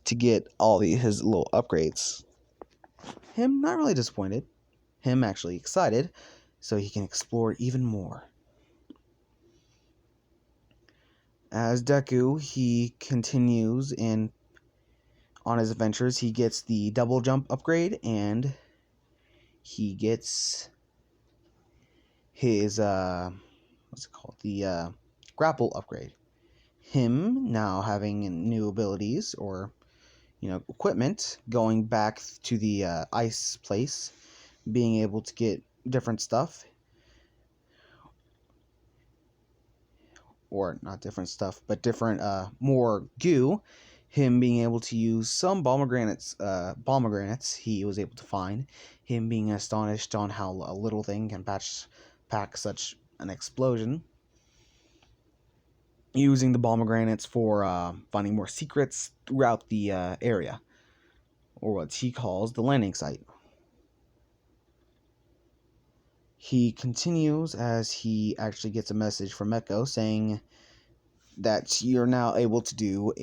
S1: to get all his little upgrades. Him not really disappointed. Him actually excited, so he can explore even more. As Deku, he continues on his adventures. He gets the double jump upgrade, and he gets his what's it called? The grapple upgrade. Him now having new abilities or equipment, going back to the ice place, being able to get different stuff, or not different stuff, but different more goo. Him being able to use some pomegranates he was able to find. Him being astonished on how a little thing can pack such an explosion. Using the pomegranates for finding more secrets throughout the area, or what he calls the landing site. He continues as he actually gets a message from Echo saying that you're now able to do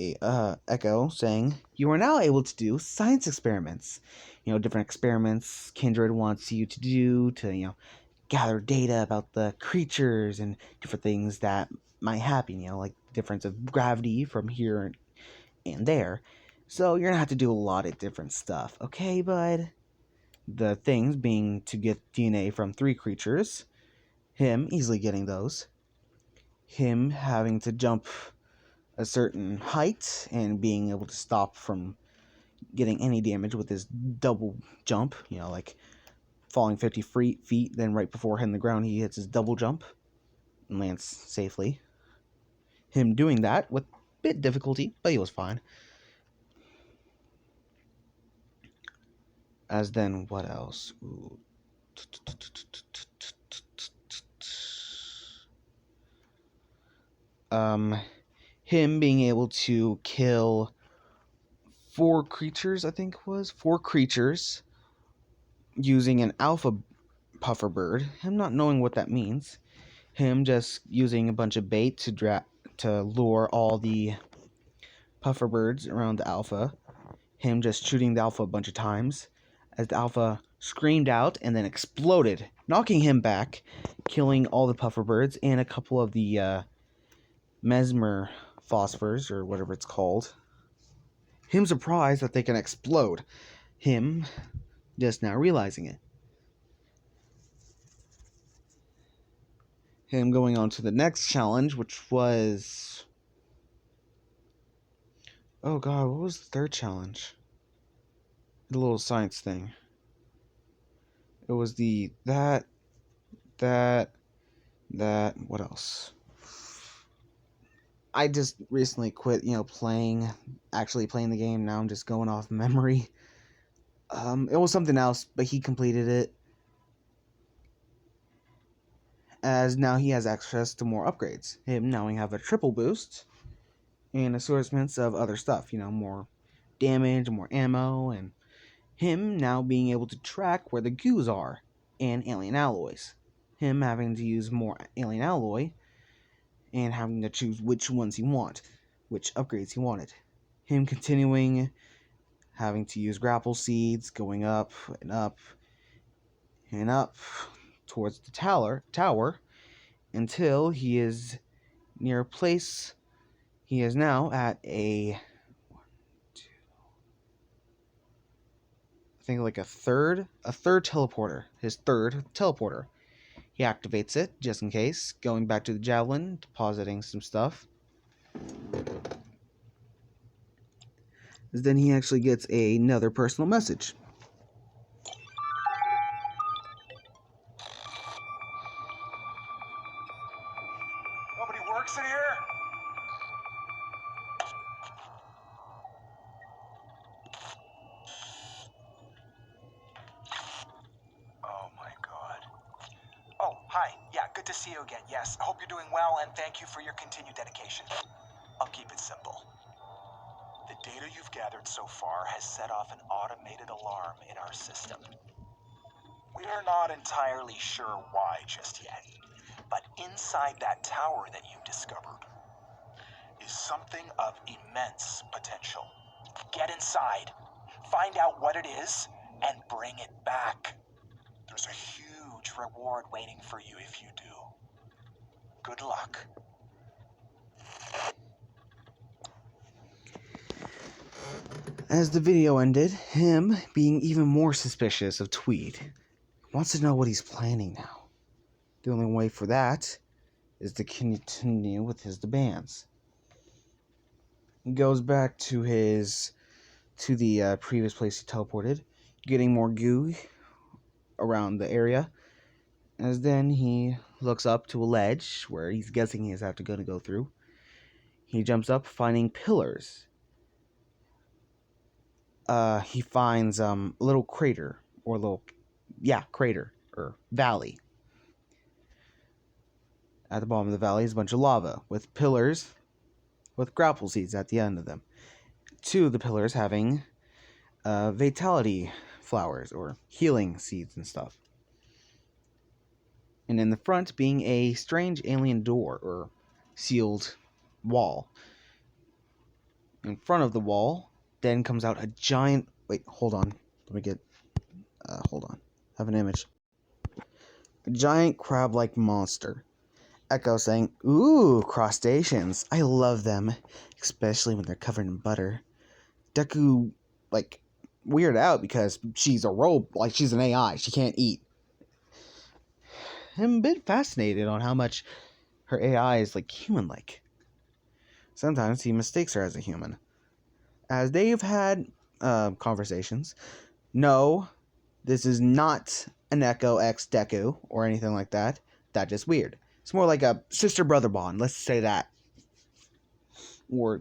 S1: Echo saying you are now able to do science experiments. Different experiments Kindred wants you to do to gather data about the creatures and different things that might happen. Like difference of gravity from here and there. So you're gonna have to do a lot of different stuff, okay, bud? The things being to get DNA from 3 creatures, him easily getting those, him having to jump a certain height and being able to stop from getting any damage with his double jump, like falling 50 feet, then right before hitting the ground he hits his double jump and lands safely. Him doing that with a bit difficulty, but he was fine. As then, what else? Ooh. Him being able to kill 4 creatures, I think it was 4 creatures, using an alpha puffer bird. Him not knowing what that means. Him just using a bunch of bait to lure all the puffer birds around the alpha. Him just shooting the alpha a bunch of times as the alpha screamed out and then exploded, knocking him back, killing all the puffer birds and a couple of the mesmer phosphors or whatever it's called. Him surprised that they can explode. Him just now realizing it. Him going on to the next challenge, which was... oh god, what was the 3rd challenge? The little science thing. It was that, what else? I just recently quit, actually playing the game. Now I'm just going off memory. It was something else, but he completed it. As now he has access to more upgrades. Him now have a triple boost and assortments of other stuff, more damage, more ammo, and him now being able to track where the goos are and alien alloys. Him having to use more alien alloy and having to choose which ones he want, which upgrades he wanted. Him continuing having to use grapple seeds, going up and up and up towards the tower until he is near a place. He is now at I think like a third teleporter. His 3rd teleporter. He activates it, just in case, going back to the javelin, depositing some stuff. Then he actually gets another personal message.
S2: Nobody works in here? Oh my god. Oh, hi. Yeah, good to see you again. Yes, I hope you're doing well, and thank you for your continued dedication. I'll keep it simple. The data you've gathered so far has set off an automated alarm in our system. We are not entirely sure why just yet, but inside that tower that you discovered is something of immense potential. Get inside, find out what it is, and bring it back. There's a huge reward waiting for you if you do. Good luck.
S1: As the video ended, him being even more suspicious of Tweed, wants to know what he's planning now. The only way for that is to continue with his demands. He goes back to the previous place he teleported, getting more goo around the area. As then he looks up to a ledge where he's guessing he has to go through. He jumps up, finding pillars. He finds a little crater or valley. At the bottom of the valley is a bunch of lava with pillars with grapple seeds at the end of them. Two of the pillars having vitality flowers or healing seeds and stuff. And in the front being a strange alien door or sealed wall. In front of the wall then comes out a giant... Wait, hold on. Let me get... hold on. I have an image. A giant crab-like monster. Echo saying, "Ooh, crustaceans. I love them. Especially when they're covered in butter." Deku, weird out because she's a robot. She's an AI. She can't eat. I'm a bit fascinated on how much her AI is, human-like. Sometimes he mistakes her as a human. As they've had conversations, no, this is not an Echo X Deku or anything like that. That's just weird. It's more like a sister-brother bond, let's say that. Or,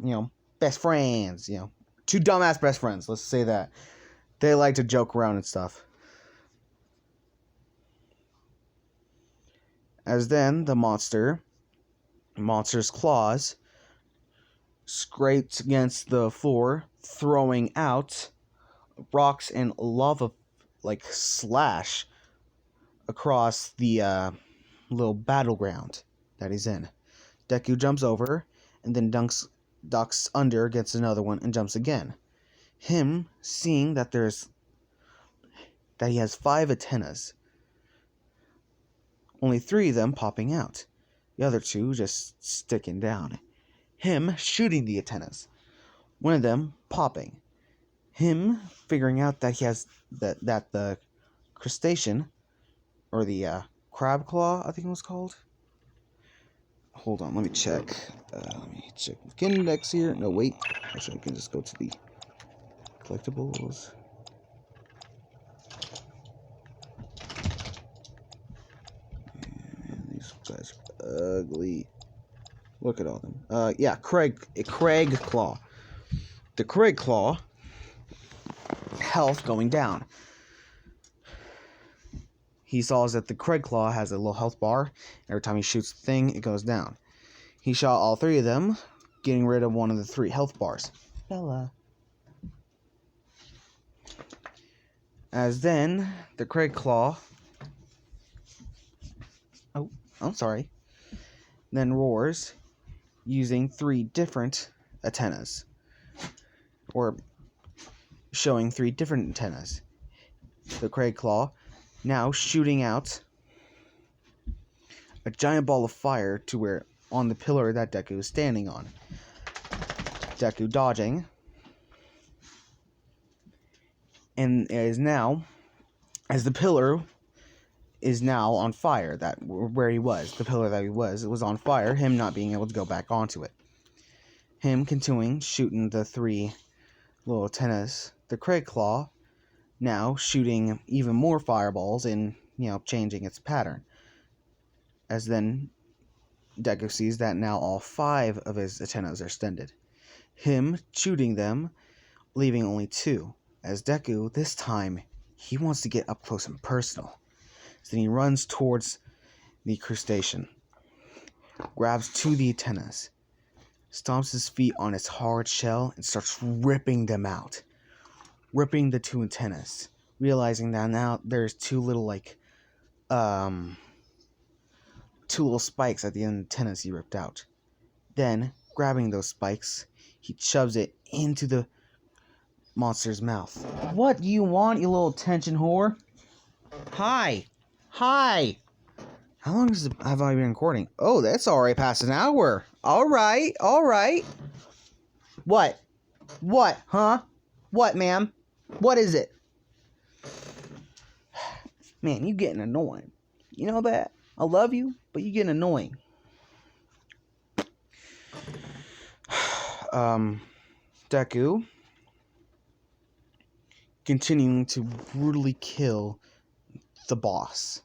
S1: best friends, two dumbass best friends, let's say that. They like to joke around and stuff. As then, the monster's claws scraped against the floor, throwing out rocks and lava, slash across the little battleground that he's in. Deku jumps over, and then ducks under, gets another one, and jumps again. Him seeing that he has 5 antennas. Only 3 of them popping out. The other 2 just sticking down. Him shooting the antennas. One of them popping. Him figuring out that he has that the crustacean, or the crab claw, I think it was called. Hold on, let me check. Let me check the index here. No, wait. Actually, I can just go to the collectibles. Man, these guys are ugly. Look at all them. Yeah, Craig Claw. The Craig Claw health going down. He saw that the Craig Claw has a little health bar. Every time he shoots the thing, it goes down. He shot all 3 of them, getting rid of one of the 3 health bars. Bella. As then, the Craig Claw... Oh, I'm sorry. Then roars, using 3 different antennas. Or showing 3 different antennas. The Craig Claw now shooting out a giant ball of fire to where on the pillar that Deku is standing on. Deku dodging, and is now, as the pillar is now on fire. That where he was, the pillar that he was, it was on fire. Him not being able to go back onto it. Him continuing shooting the 3 little antennas. The Craig Claw now shooting even more fireballs and, changing its pattern. As then Deku sees that now all 5 of his antennas are extended. Him shooting them, leaving only 2. As Deku, this time, he wants to get up close and personal. So then he runs towards the crustacean, grabs 2 of the antennas, stomps his feet on its hard shell, and starts ripping them out. Ripping the 2 antennas, realizing that now there's 2 little, 2 little spikes at the end of the antennas he ripped out. Then, grabbing those spikes, he shoves it into the monster's mouth. What do you want, you little attention whore? Hi! Hi! How long have I been recording? Oh, that's already past an hour. Alright. What? What, huh? What, ma'am? What is it? Man, you getting annoying. You know that? I love you, but you getting annoying. Deku continuing to brutally kill the boss.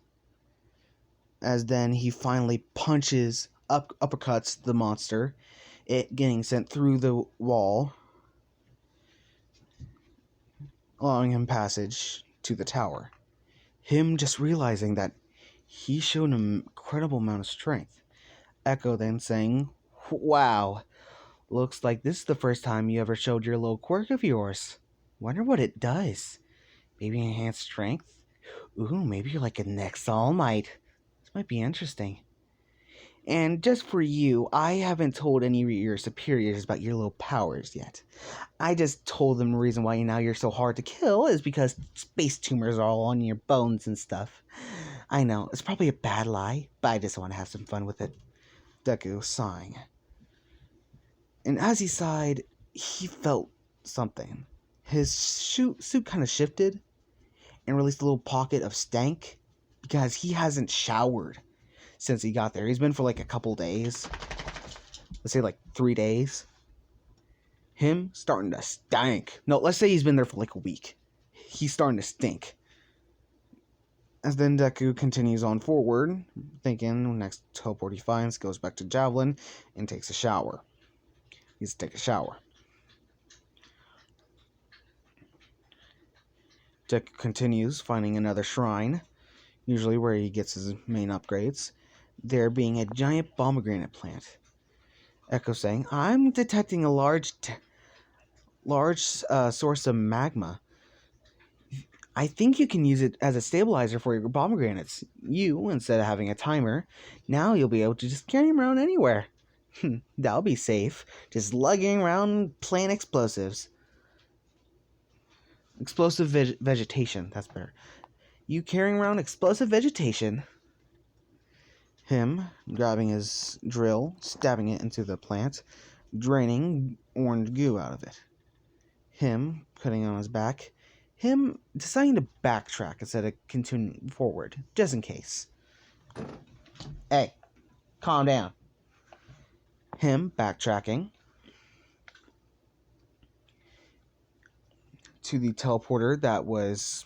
S1: As then he finally punches, uppercuts the monster, it getting sent through the wall, allowing him passage to the tower. Him just realizing that he showed an incredible amount of strength. Echo then saying, "Wow, looks like this is the first time you ever showed your little quirk of yours. Wonder what it does. Maybe enhanced strength? Ooh, maybe you're like a next All Might. This might be interesting. And just for you, I haven't told any of your superiors about your little powers yet. I just told them the reason why now you're so hard to kill is because space tumors are all on your bones and stuff. I know, it's probably a bad lie, but I just want to have some fun with it." Deku sighing. And as he sighed, he felt something. His suit kind of shifted and released a little pocket of stank because he hasn't showered since he got there. He's been for like a couple days. Let's say like 3 days. Him starting to stink. No, let's say he's been there for like a week. He's starting to stink. As then Deku continues on forward, thinking next teleport he finds, goes back to Javelin and takes a shower. He needs to take a shower. Deku continues, finding another shrine, usually where he gets his main upgrades, there being a giant pomegranate plant. Echo saying, "I'm detecting a large source of magma. I think you can use it as a stabilizer for your pomegranates. You, instead of having a timer, now you'll be able to just carry them around anywhere. That'll be safe. Just lugging around plant explosives. Explosive vegetation, that's better. You carrying around explosive vegetation." Him grabbing his drill, stabbing it into the plant, draining orange goo out of it. Him putting it on his back. Him deciding to backtrack instead of continuing forward, just in case. Hey, calm down. Him backtracking to the teleporter that was,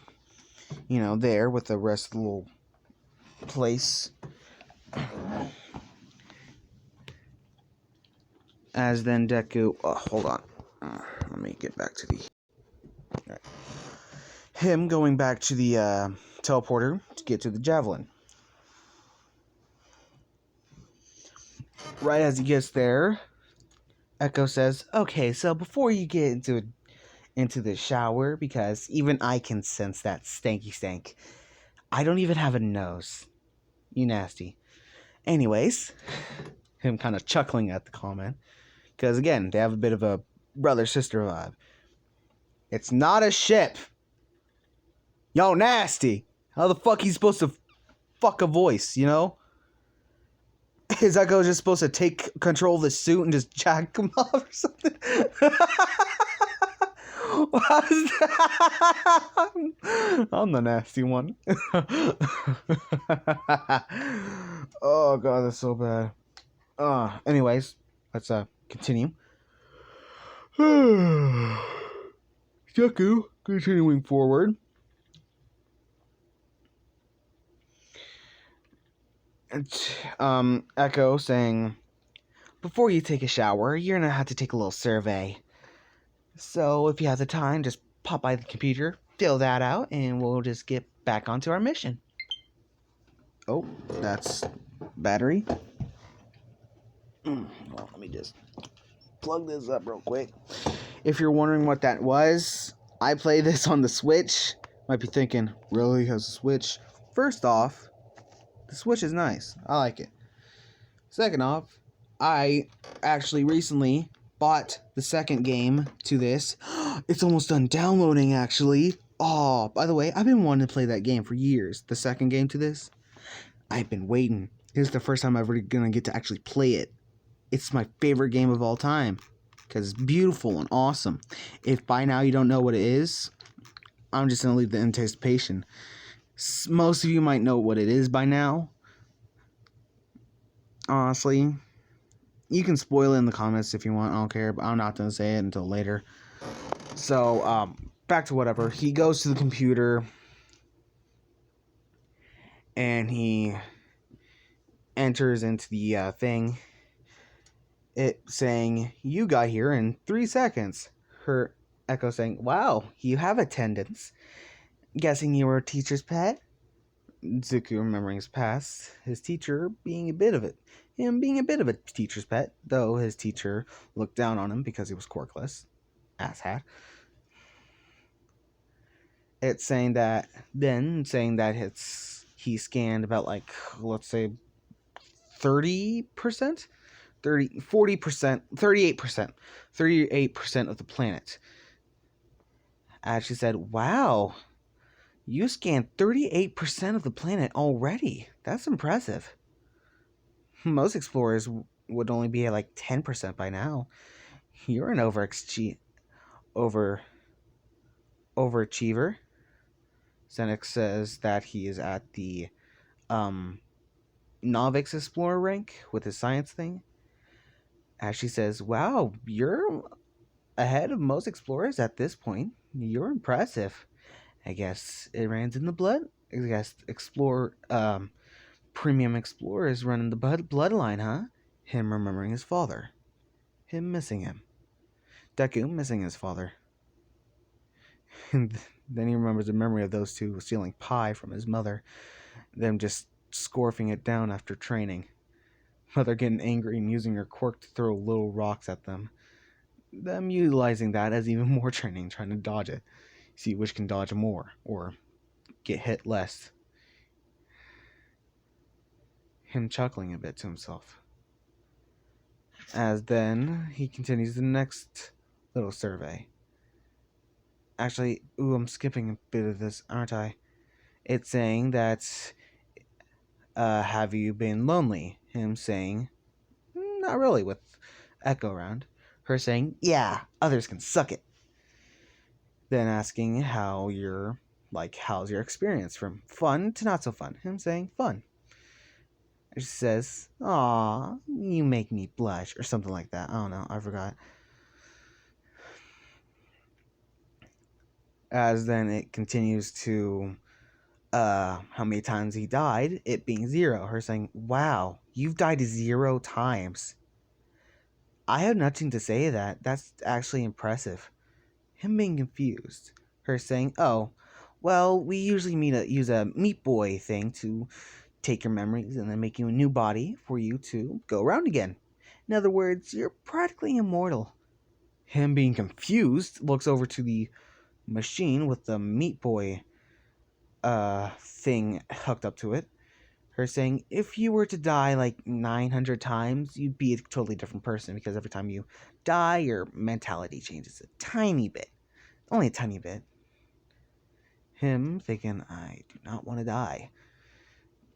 S1: there with the rest of the little place. As then Deku, hold on. Let me get back to the... Right. Him going back to the teleporter to get to the Javelin. Right as he gets there, Echo says, "Okay, so before you get into the shower, because even I can sense that stanky stank, I don't even have a nose. You nasty." Anyways, him kind of chuckling at the comment, because again, they have a bit of a brother-sister vibe. "It's not a ship. Yo, nasty. How the fuck he's supposed to fuck a voice, Is Echo just supposed to take control of the suit and just jack him off or something? How's that? I'm the nasty one. Oh god, that's so bad. Anyways, let's continue. Deku, continuing forward. And, Echo saying, before you take a shower, you're gonna have to take a little survey. So if you have the time, just pop by the computer, fill that out, and we'll just get back onto our mission. Oh, that's battery. Well, let me just plug this up real quick. If you're wondering what that was, I play this on the Switch. Might be thinking, really, has a Switch? First off, the Switch is nice. I like it. Second off, I actually recently bought the second game to this. It's almost done downloading, actually. Oh, by the way, I've been wanting to play that game for years. The second game to this. I've been waiting. This is the first time I'm ever gonna get to actually play it. It's my favorite game of all time. Because it's beautiful and awesome. If by now you don't know what it is, I'm just gonna leave the anticipation. Most of you might know what it is by now. Honestly. You can spoil it in the comments if you want, I don't care, but I'm not going to say it until later. So, back to whatever. He goes to the computer, and he enters into the thing. It saying, you got here in 3 seconds. Her Echo saying, wow, you have attendance. Guessing you were a teacher's pet? Zuku remembering his past, his teacher being a bit of it. Him being a bit of a teacher's pet, though his teacher looked down on him because he was quirkless. Asshat. It's saying that he scanned about, like, let's say 30%? 40%, 38% of the planet. As she said, wow, you scanned 38% of the planet already. That's impressive. Most explorers would only be at like 10% by now. You're an overachiever. Zenex says that he is at the novice explorer rank with his science thing. As she says, wow, you're ahead of most explorers at this point. You're impressive. I guess it runs in the blood. I guess premium explorers running the bloodline, huh? Him remembering his father. Him missing him. Deku missing his father. And then he remembers the memory of those two stealing pie from his mother. Them just scorfing it down after training. Mother getting angry and using her quirk to throw little rocks at them. Them utilizing that as even more training, trying to dodge it. See which can dodge more, or get hit less. Him chuckling a bit to himself. As then, he continues the next little survey. Actually, I'm skipping a bit of this, aren't I? It's saying that, have you been lonely? Him saying, not really, with Echo around. Her saying, yeah, others can suck it. Then asking how's your experience from fun to not so fun. Him saying, fun. She says, aw, you make me blush, or something like that. I don't know, I forgot. As then it continues to how many times he died, it being 0. Her saying, wow, you've died 0 times. I have nothing to say to that. That's actually impressive. Him being confused. Her saying, oh, well, we usually use a Meat Boy thing to take your memories and then make you a new body for you to go around again. In other words, you're practically immortal. Him being confused looks over to the machine with the Meat Boy thing hooked up to it. Her saying, if you were to die like 900 times, you'd be a totally different person because every time you die, your mentality changes a tiny bit. Only a tiny bit. Him thinking, I do not want to die.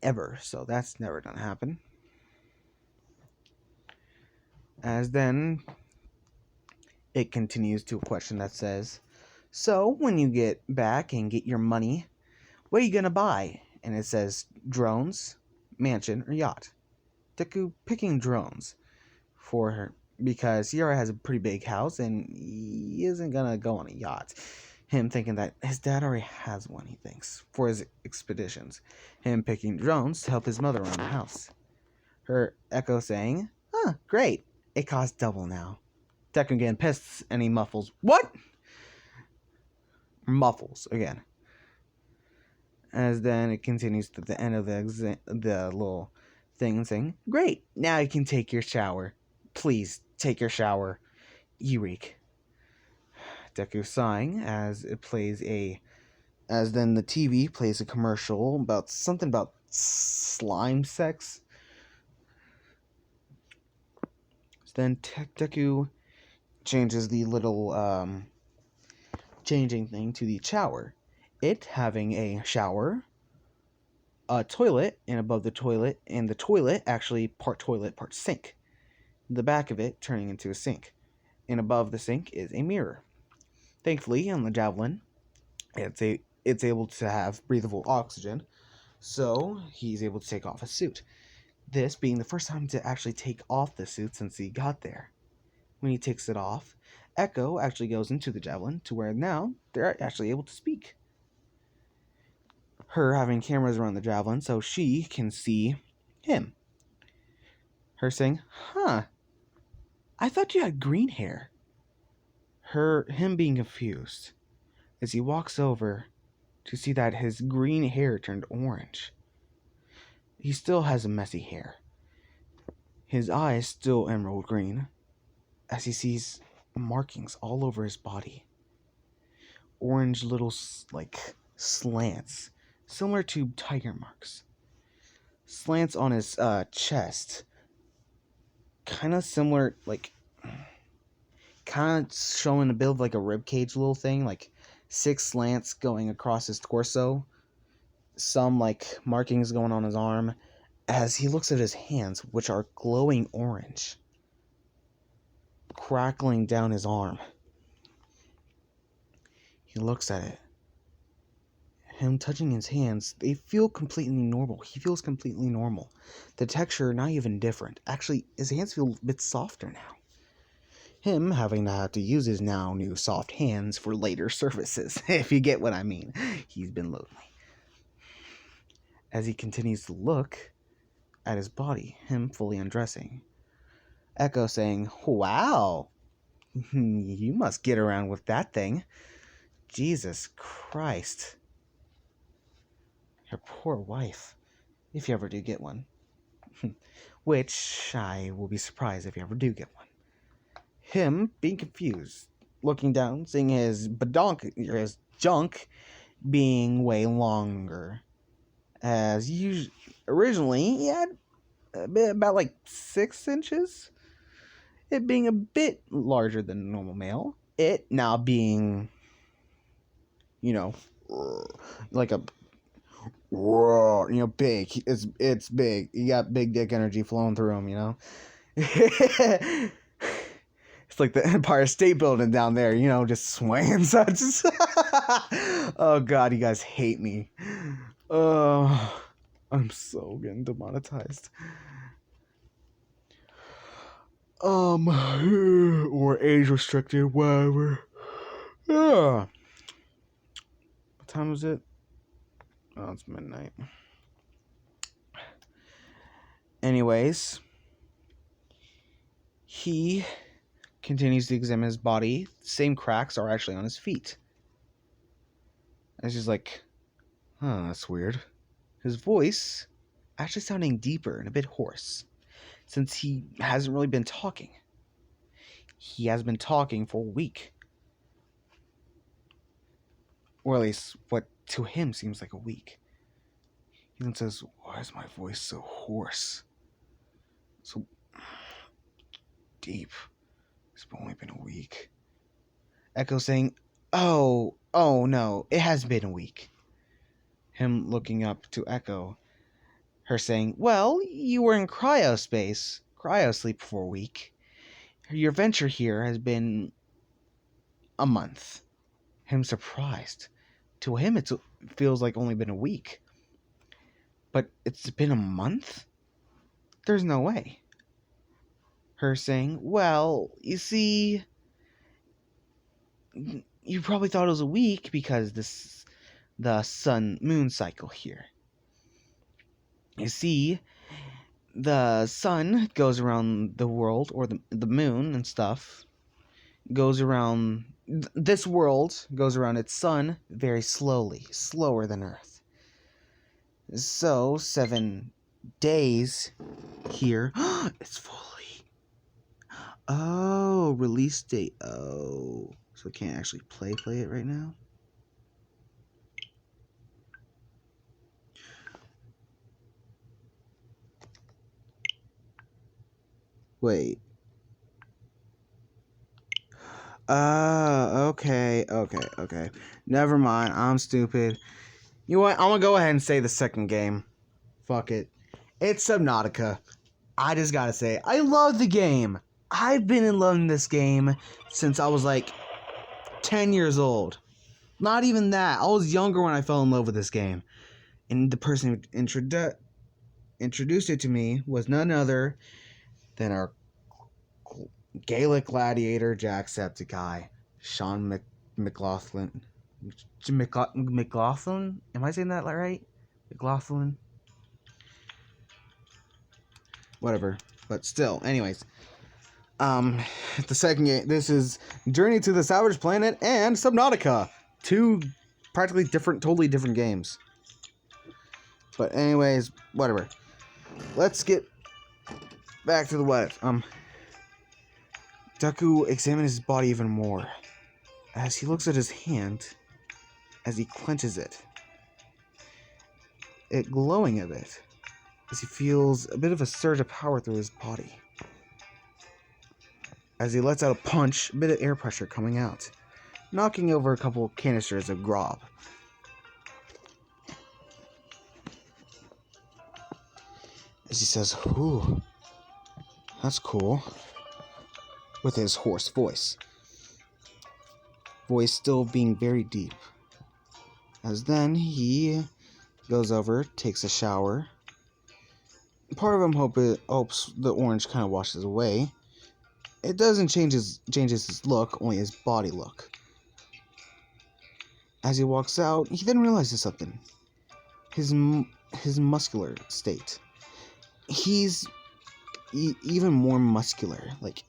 S1: Ever. So that's never gonna happen. As then, it continues to a question that says, So when you get back and get your money, what are you gonna buy? And it says drones, mansion, or yacht. Deku picking drones for her because he already has a pretty big house and he isn't gonna go on a yacht. Him thinking that his dad already has one, he thinks, for his expeditions. Him picking drones to help his mother around the house. Her Echo saying, "Huh, great. It costs double now." Deku getting pissed and he muffles, "What?" Muffles again. As then it continues to the end of the little thing saying, "Great, now you can take your shower. Please take your shower. You reek." Deku sighing as then the TV plays a commercial about something about slime sex. Then Deku changes the little changing thing to the shower. It having a shower, a toilet, and above the toilet, and the toilet actually part toilet, part sink. The back of it turning into a sink. And above the sink is a mirror. Thankfully, on the javelin, it's able to have breathable oxygen, so he's able to take off his suit. This being the first time to actually take off the suit since he got there. When he takes it off, Echo actually goes into the javelin to where now they're actually able to speak. Her having cameras around the javelin so she can see him. Her saying, "Huh, I thought you had green hair." Him being confused as he walks over to see that his green hair turned orange. He still has a messy hair. His eyes still emerald green as he sees markings all over his body. Orange little slants, similar to tiger marks. Slants on his chest, kind of similar, kind of showing a bit of like a rib cage little thing, like 6 slants going across his torso. Some like markings going on his arm as he looks at his hands, which are glowing orange, crackling down his arm. He looks at it. Him touching his hands, they feel completely normal. He feels completely normal. The texture, not even different. Actually, his hands feel a bit softer now. Him having to have to use his now new soft hands for later services, if you get what I mean. He's been lonely. As he continues to look at his body, him fully undressing. Echo saying, "Wow, you must get around with that thing. Jesus Christ. Your poor wife, if you ever do get one." Which I will be surprised if you ever do get one. Him being confused, looking down, seeing his junk being way longer. As originally, he had about like 6 inches. It being a bit larger than a normal male. It now being, like a, big. It's big. You got big dick energy flowing through him, It's like the Empire State Building down there, just swaying such. Oh God, you guys hate me. Oh, I'm so getting demonetized. Or age restricted, whatever. Yeah. What time is it? Oh, it's midnight. Anyways, he continues to examine his body. Same cracks are actually on his feet. And she's like, "Huh, that's weird." His voice actually sounding deeper and a bit hoarse, since he hasn't really been talking. He has been talking for a week. Or at least what to him seems like a week. He then says, "Why is my voice so hoarse? So deep. It's only been a week." Echo saying, Oh no, it has been a week." Him looking up to Echo. Her saying, "Well, you were in cryo sleep for a week. Your venture here has been a month." him surprised. To him, it feels like only been a week. But it's been a month? There's no way. Her saying, well, you see, you probably thought it was a week because the sun-moon cycle here. You see, the sun goes around the world, or the moon and stuff, goes around, this world goes around its sun very slowly, slower than Earth. So, 7 days here, it's fully, oh, release date, oh, so I can't actually play it right now? Wait. Okay. Never mind, I'm stupid. You know what, I'm gonna go ahead and say the second game. Fuck it. It's Subnautica. I just gotta say, I love the game. I've been in love with this game since I was like 10 years old. Not even that. I was younger when I fell in love with this game. And the person who introduced it to me was none other than our Gaelic gladiator Jacksepticeye, Sean McLaughlin. McLaughlin? Am I saying that right? McLaughlin? Whatever. But still, anyways. The second game, this is Journey to the Savage Planet and Subnautica. Two practically different, totally different games. But anyways, whatever. Let's get back to the what if. Deku examines his body even more as he looks at his hand as he clenches it glowing a bit as he feels a bit of a surge of power through his body. As he lets out a punch, a bit of air pressure coming out, knocking over a couple canisters of grog. As he says, "Ooh, that's cool," with his hoarse voice still being very deep. As then he goes over, takes a shower. Part of him hopes the orange kind of washes away. It doesn't changes his look, only his body look. As he walks out, he then realizes something. His muscular state. He's even more muscular. Like,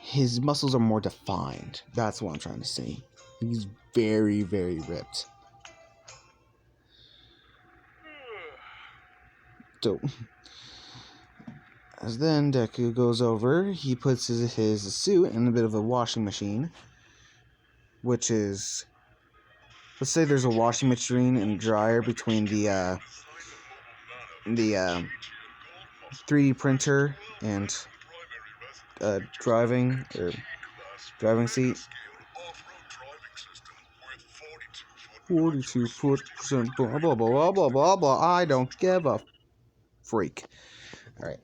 S1: his muscles are more defined. That's what I'm trying to say. He's very, very ripped. So, as then Deku goes over, he puts his suit in a bit of a washing machine, which is, let's say there's a washing machine and dryer between the 3D printer and driving seat. 42%, blah blah blah blah blah blah. I don't give a freak. All right.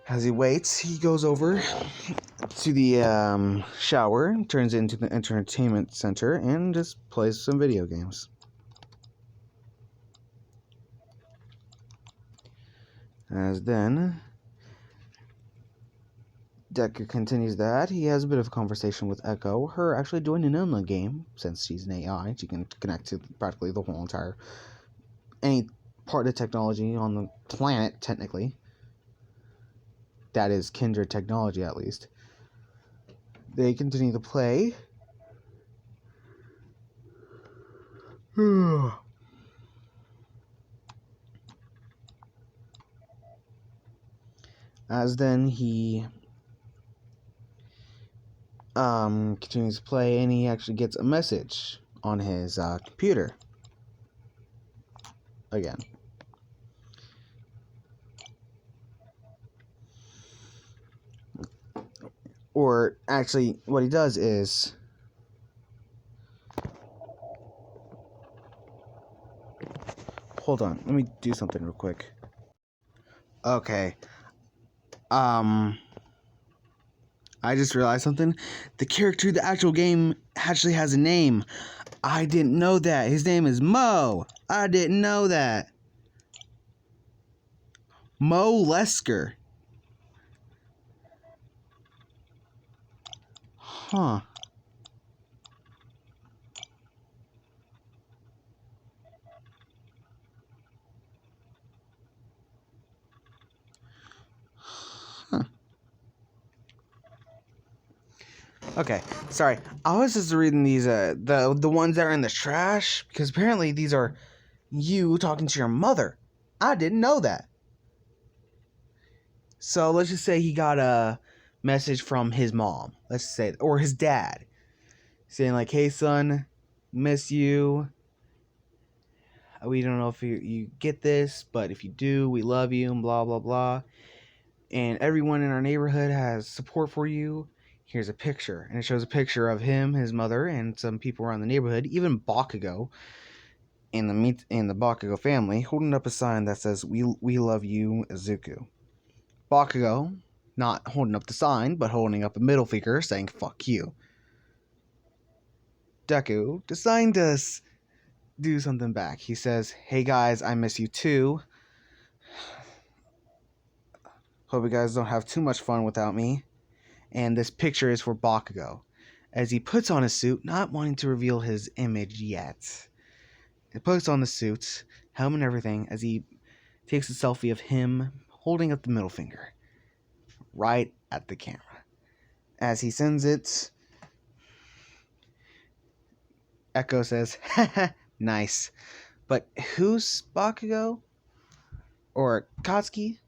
S1: As he waits, he goes over to the shower, turns it into the entertainment center, and just plays some video games. As then Deku continues that, he has a bit of a conversation with Echo, her actually joining in the game, since she's an AI. She can connect to practically the whole entire, any part of technology on the planet, technically. That is kindred technology, at least. They continue to play. As then he continues to play, and he actually gets a message on his computer again. Or actually, what he does is, hold on, let me do something real quick. Okay. I just realized something. The character of the actual game actually has a name. I didn't know that. His name is Mo. I didn't know that. Mo Lesker. Huh. Okay, sorry. I was just reading these the ones that are in the trash because apparently these are you talking to your mother. I didn't know that. So let's just say he got a message from his mom. Let's say, or his dad, saying like, "Hey son, miss you. We don't know if you get this, but if you do, we love you and blah blah blah. And everyone in our neighborhood has support for you. Here's a picture." And it shows a picture of him, his mother, and some people around the neighborhood, even Bakugo and the Bakugo family, holding up a sign that says we love you, Izuku. Bakugo not holding up the sign, but holding up a middle finger saying fuck you. Deku deciding to do something back. He says, "Hey guys, I miss you too. Hope you guys don't have too much fun without me." And this picture is for Bakugo, as he puts on his suit, not wanting to reveal his image yet. He puts on the suit, helmet and everything, as he takes a selfie of him holding up the middle finger right at the camera. As he sends it, Echo says, "Haha, nice. But who's Bakugo? Or Katsuki?"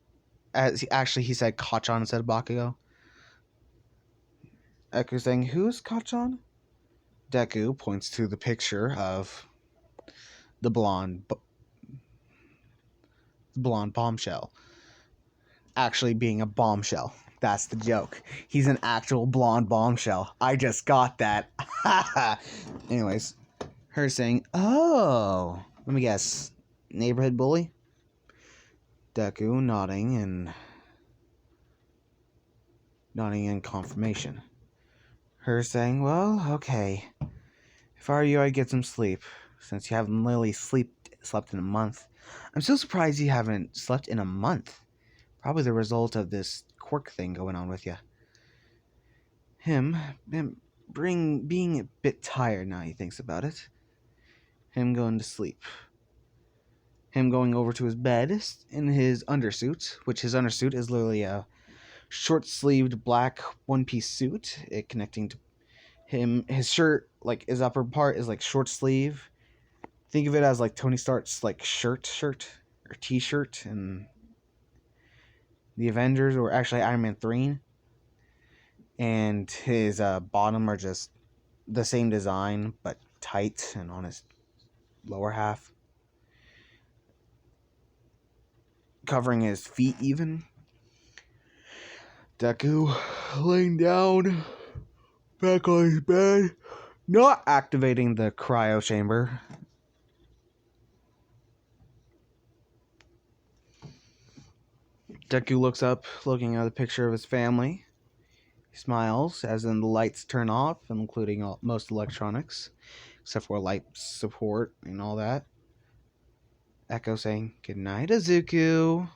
S1: He said Kachan instead of Bakugo. Echo saying, "Who's Kachan?" Deku points to the picture of the blonde bombshell. Actually being a bombshell. That's the joke. He's an actual blonde bombshell. I just got that. Anyways, her saying, "Oh, let me guess. Neighborhood bully?" Deku nodding in confirmation. Her saying, "Well, okay. If I were you, I'd get some sleep, since you haven't really slept in a month." I'm so surprised you haven't slept in a month. Probably the result of this quirk thing going on with you. Him being a bit tired now he thinks about it. Him going to sleep. Him going over to his bed in his undersuit, which his undersuit is literally a short-sleeved black one-piece suit. It connecting to him. His shirt, like his upper part, is like short sleeve. Think of it as like Tony Stark's like shirt or t-shirt in the Avengers, or actually Iron Man 3. And his bottom are just the same design but tight and on his lower half, covering his feet even. Deku laying down back on his bed, not activating the cryo chamber. Deku looks up, looking at the picture of his family. He smiles, as in the lights turn off, including most electronics, except for light support and all that. Echo saying, "Good night, Izuku."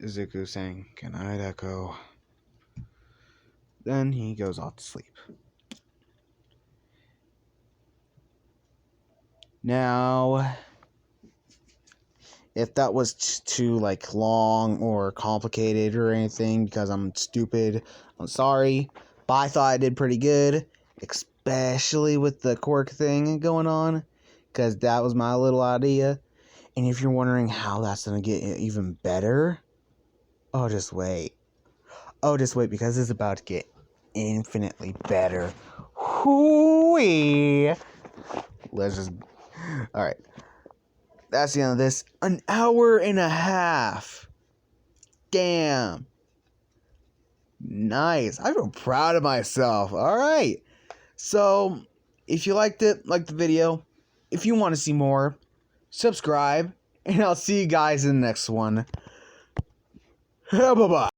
S1: Izuku saying, "Good night, Echo." Then he goes off to sleep. Now, if that was too like long or complicated or anything because I'm stupid, I'm sorry. But I thought I did pretty good, especially with the quirk thing going on, because that was my little idea. And if you're wondering how that's gonna get even better, just wait. Just wait, because it's about to get infinitely better. Hoo-wee. Let's just... Alright. That's the end of this. An hour and a half. Damn. Nice. I feel proud of myself. Alright. So, if you liked it, like the video. If you want to see more, subscribe. And I'll see you guys in the next one. Bye-bye.